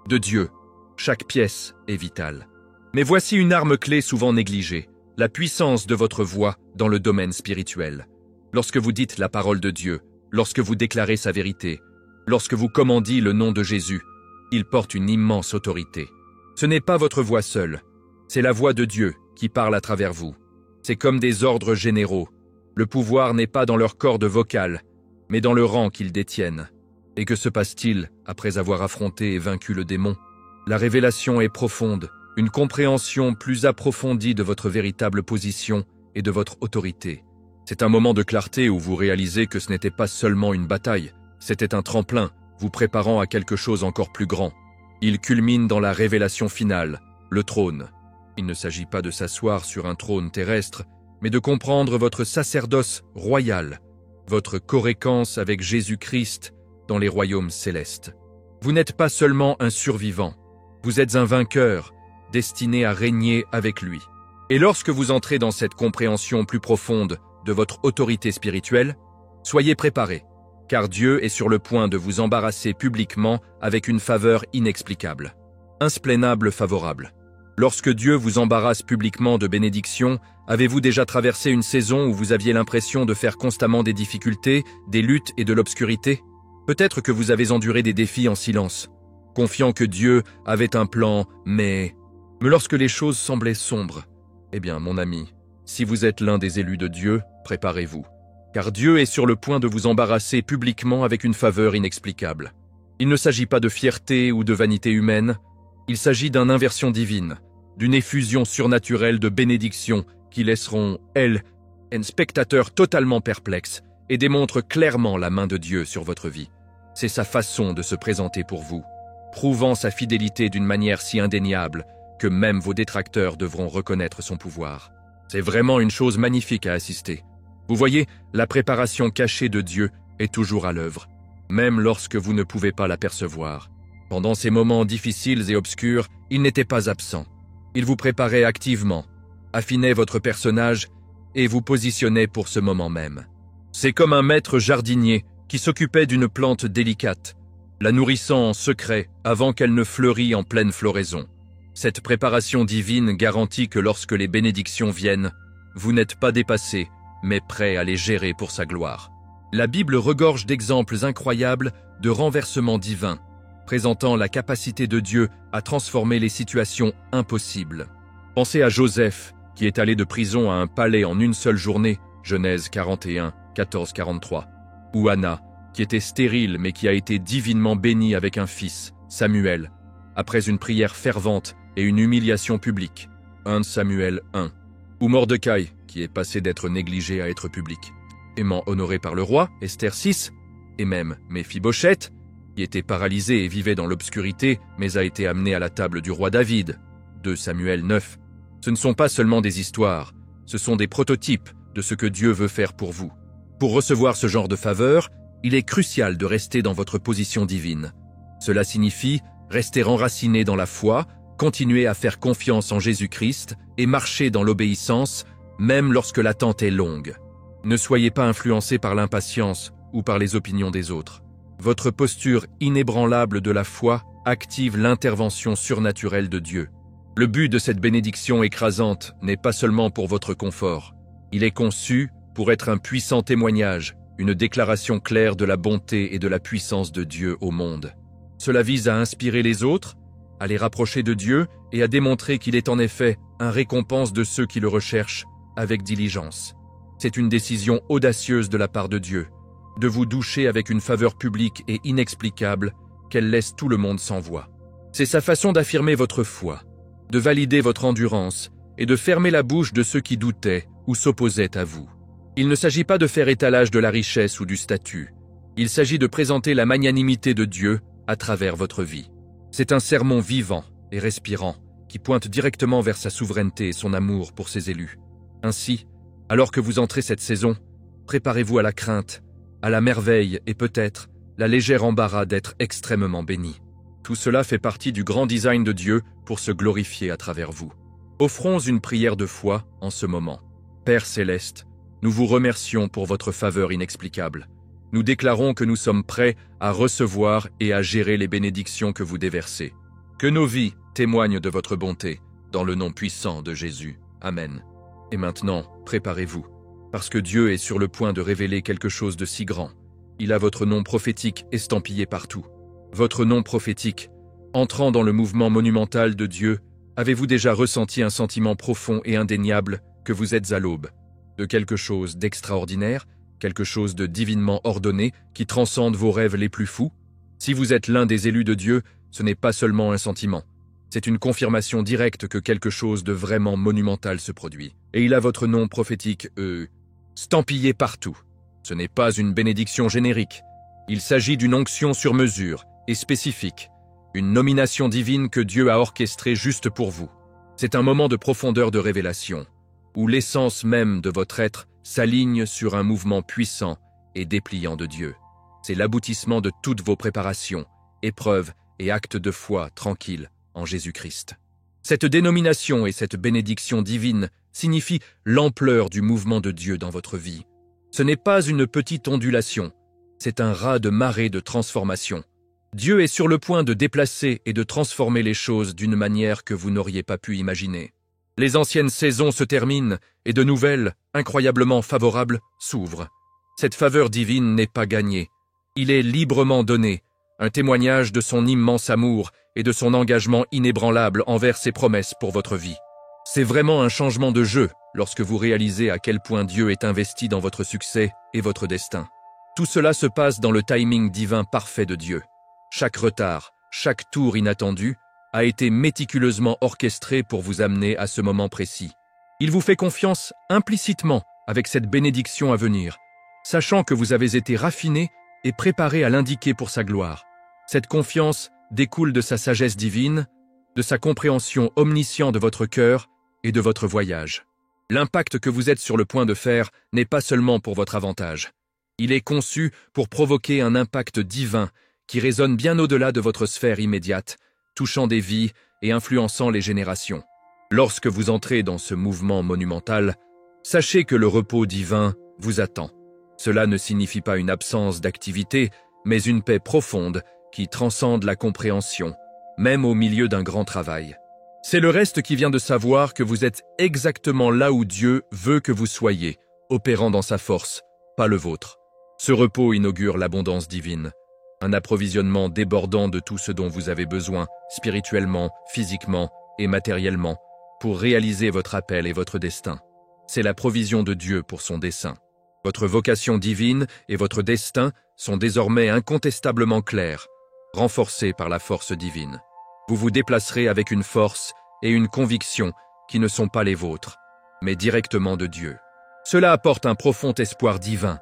de Dieu. Chaque pièce est vitale. Mais voici une arme clé souvent négligée, la puissance de votre voix dans le domaine spirituel. Lorsque vous dites la parole de Dieu, lorsque vous déclarez sa vérité, lorsque vous commandez le nom de Jésus, il porte une immense autorité. Ce n'est pas votre voix seule, c'est la voix de Dieu qui parle à travers vous. C'est comme des ordres généraux. Le pouvoir n'est pas dans leur corde vocale, mais dans le rang qu'ils détiennent. Et que se passe-t-il après avoir affronté et vaincu le démon? La révélation est profonde, une compréhension plus approfondie de votre véritable position et de votre autorité. C'est un moment de clarté où vous réalisez que ce n'était pas seulement une bataille, c'était un tremplin, vous préparant à quelque chose encore plus grand. Il culmine dans la révélation finale, le trône. Il ne s'agit pas de s'asseoir sur un trône terrestre, mais de comprendre votre sacerdoce royal, votre corréquence avec Jésus-Christ dans les royaumes célestes. Vous n'êtes pas seulement un survivant, vous êtes un vainqueur, destiné à régner avec lui. Et lorsque vous entrez dans cette compréhension plus profonde de votre autorité spirituelle, soyez préparés, car Dieu est sur le point de vous embarrasser publiquement avec une faveur inexplicable. Insplaignable favorable. Lorsque Dieu vous embarrasse publiquement de bénédictions, avez-vous déjà traversé une saison où vous aviez l'impression de faire constamment des difficultés, des luttes et de l'obscurité? Peut-être que vous avez enduré des défis en silence, confiant que Dieu avait un plan, mais lorsque les choses semblaient sombres, eh bien, mon ami, si vous êtes l'un des élus de Dieu, préparez-vous. Car Dieu est sur le point de vous embarrasser publiquement avec une faveur inexplicable. Il ne s'agit pas de fierté ou de vanité humaine, il s'agit d'une inversion divine, d'une effusion surnaturelle de bénédictions qui laisseront, un spectateur totalement perplexe et démontrent clairement la main de Dieu sur votre vie. C'est sa façon de se présenter pour vous, prouvant sa fidélité d'une manière si indéniable que même vos détracteurs devront reconnaître son pouvoir. C'est vraiment une chose magnifique à assister. Vous voyez, la préparation cachée de Dieu est toujours à l'œuvre, même lorsque vous ne pouvez pas l'apercevoir. Pendant ces moments difficiles et obscurs, il n'était pas absent. Il vous préparait activement, affinait votre personnage et vous positionnait pour ce moment même. C'est comme un maître jardinier qui s'occupait d'une plante délicate, la nourrissant en secret avant qu'elle ne fleurît en pleine floraison. Cette préparation divine garantit que lorsque les bénédictions viennent, vous n'êtes pas dépassé, mais prêt à les gérer pour sa gloire. La Bible regorge d'exemples incroyables de renversements divins, présentant la capacité de Dieu à transformer les situations impossibles. Pensez à Joseph, qui est allé de prison à un palais en une seule journée, Genèse 41, 14-43, ou Anna, qui était stérile mais qui a été divinement bénie avec un fils, Samuel, après une prière fervente et une humiliation publique, 1 Samuel 1, ou Mordecai, qui est passé d'être négligé à être public, aimant honoré par le roi, Esther 6, et même Méphibosheth, qui était paralysé et vivait dans l'obscurité, mais a été amené à la table du roi David, 2 Samuel 9. Ce ne sont pas seulement des histoires, ce sont des prototypes de ce que Dieu veut faire pour vous. Pour recevoir ce genre de faveur, il est crucial de rester dans votre position divine. Cela signifie rester enraciné dans la foi, continuer à faire confiance en Jésus-Christ et marcher dans l'obéissance, même lorsque l'attente est longue. Ne soyez pas influencé par l'impatience ou par les opinions des autres. Votre posture inébranlable de la foi active l'intervention surnaturelle de Dieu. Le but de cette bénédiction écrasante n'est pas seulement pour votre confort. Il est conçu pour être un puissant témoignage, une déclaration claire de la bonté et de la puissance de Dieu au monde. Cela vise à inspirer les autres, à les rapprocher de Dieu et à démontrer qu'il est en effet un récompense de ceux qui le recherchent avec diligence. C'est une décision audacieuse de la part de Dieu, de vous doucher avec une faveur publique et inexplicable qu'elle laisse tout le monde sans voix. C'est sa façon d'affirmer votre foi, de valider votre endurance et de fermer la bouche de ceux qui doutaient ou s'opposaient à vous. Il ne s'agit pas de faire étalage de la richesse ou du statut. Il s'agit de présenter la magnanimité de Dieu à travers votre vie. C'est un sermon vivant et respirant qui pointe directement vers sa souveraineté et son amour pour ses élus. Ainsi, alors que vous entrez cette saison, préparez-vous à la crainte, à la merveille et peut-être la légère embarras d'être extrêmement béni. Tout cela fait partie du grand design de Dieu pour se glorifier à travers vous. Offrons une prière de foi en ce moment. Père céleste, nous vous remercions pour votre faveur inexplicable. Nous déclarons que nous sommes prêts à recevoir et à gérer les bénédictions que vous déversez. Que nos vies témoignent de votre bonté, dans le nom puissant de Jésus. Amen. Et maintenant, préparez-vous, parce que Dieu est sur le point de révéler quelque chose de si grand. Il a votre nom prophétique estampillé partout. Votre nom prophétique, entrant dans le mouvement monumental de Dieu, avez-vous déjà ressenti un sentiment profond et indéniable que vous êtes à l'aube de quelque chose d'extraordinaire, quelque chose de divinement ordonné qui transcende vos rêves les plus fous? Si vous êtes l'un des élus de Dieu, ce n'est pas seulement un sentiment. C'est une confirmation directe que quelque chose de vraiment monumental se produit. Et il a votre nom prophétique, stampillé partout. Ce n'est pas une bénédiction générique. Il s'agit d'une onction sur mesure et spécifique, une nomination divine que Dieu a orchestrée juste pour vous. C'est un moment de profondeur de révélation, où l'essence même de votre être s'aligne sur un mouvement puissant et dépliant de Dieu. C'est l'aboutissement de toutes vos préparations, épreuves et actes de foi tranquilles en Jésus-Christ. Cette dénomination et cette bénédiction divine signifient l'ampleur du mouvement de Dieu dans votre vie. Ce n'est pas une petite ondulation, c'est un raz de marée de transformation. Dieu est sur le point de déplacer et de transformer les choses d'une manière que vous n'auriez pas pu imaginer. Les anciennes saisons se terminent et de nouvelles, incroyablement favorables, s'ouvrent. Cette faveur divine n'est pas gagnée. Il est librement donné, un témoignage de son immense amour et de son engagement inébranlable envers ses promesses pour votre vie. C'est vraiment un changement de jeu lorsque vous réalisez à quel point Dieu est investi dans votre succès et votre destin. Tout cela se passe dans le timing divin parfait de Dieu. Chaque retard, chaque tour inattendu a été méticuleusement orchestré pour vous amener à ce moment précis. Il vous fait confiance implicitement avec cette bénédiction à venir, sachant que vous avez été raffiné et préparé à l'indiquer pour sa gloire. Cette confiance découle de sa sagesse divine, de sa compréhension omnisciente de votre cœur et de votre voyage. L'impact que vous êtes sur le point de faire n'est pas seulement pour votre avantage. Il est conçu pour provoquer un impact divin qui résonne bien au-delà de votre sphère immédiate, touchant des vies et influençant les générations. Lorsque vous entrez dans ce mouvement monumental, sachez que le repos divin vous attend. Cela ne signifie pas une absence d'activité, mais une paix profonde qui transcende la compréhension, même au milieu d'un grand travail. C'est le reste qui vient de savoir que vous êtes exactement là où Dieu veut que vous soyez, opérant dans sa force, pas le vôtre. Ce repos inaugure l'abondance divine, un approvisionnement débordant de tout ce dont vous avez besoin, spirituellement, physiquement et matériellement, pour réaliser votre appel et votre destin. C'est la provision de Dieu pour son dessein. Votre vocation divine et votre destin sont désormais incontestablement clairs, renforcés par la force divine. Vous vous déplacerez avec une force et une conviction qui ne sont pas les vôtres, mais directement de Dieu. Cela apporte un profond espoir divin,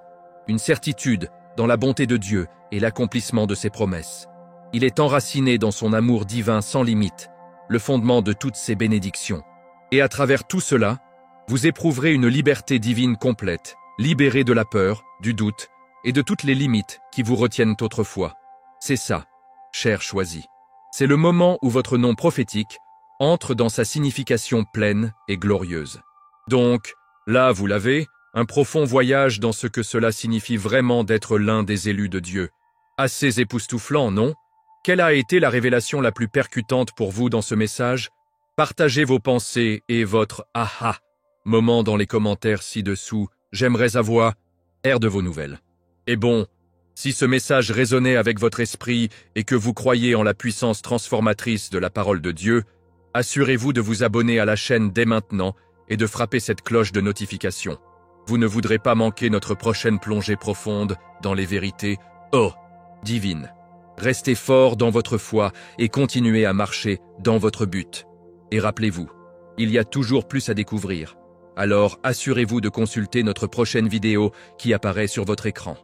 une certitude dans la bonté de Dieu et l'accomplissement de ses promesses. Il est enraciné dans son amour divin sans limite, le fondement de toutes ses bénédictions. Et à travers tout cela, vous éprouverez une liberté divine complète, libérée de la peur, du doute et de toutes les limites qui vous retiennent autrefois. C'est ça, cher choisi. C'est le moment où votre nom prophétique entre dans sa signification pleine et glorieuse. Donc, là, vous l'avez, un profond voyage dans ce que cela signifie vraiment d'être l'un des élus de Dieu. Assez époustouflant, non? Quelle a été la révélation la plus percutante pour vous dans ce message? Partagez vos pensées et votre « aha » moment dans les commentaires ci-dessous. J'aimerais avoir air de vos nouvelles. Et bon, si ce message résonnait avec votre esprit et que vous croyez en la puissance transformatrice de la parole de Dieu, assurez-vous de vous abonner à la chaîne dès maintenant et de frapper cette cloche de notification. Vous ne voudrez pas manquer notre prochaine plongée profonde dans les vérités divines. Restez fort dans votre foi et continuez à marcher dans votre but. Et rappelez-vous, il y a toujours plus à découvrir. Alors assurez-vous de consulter notre prochaine vidéo qui apparaît sur votre écran.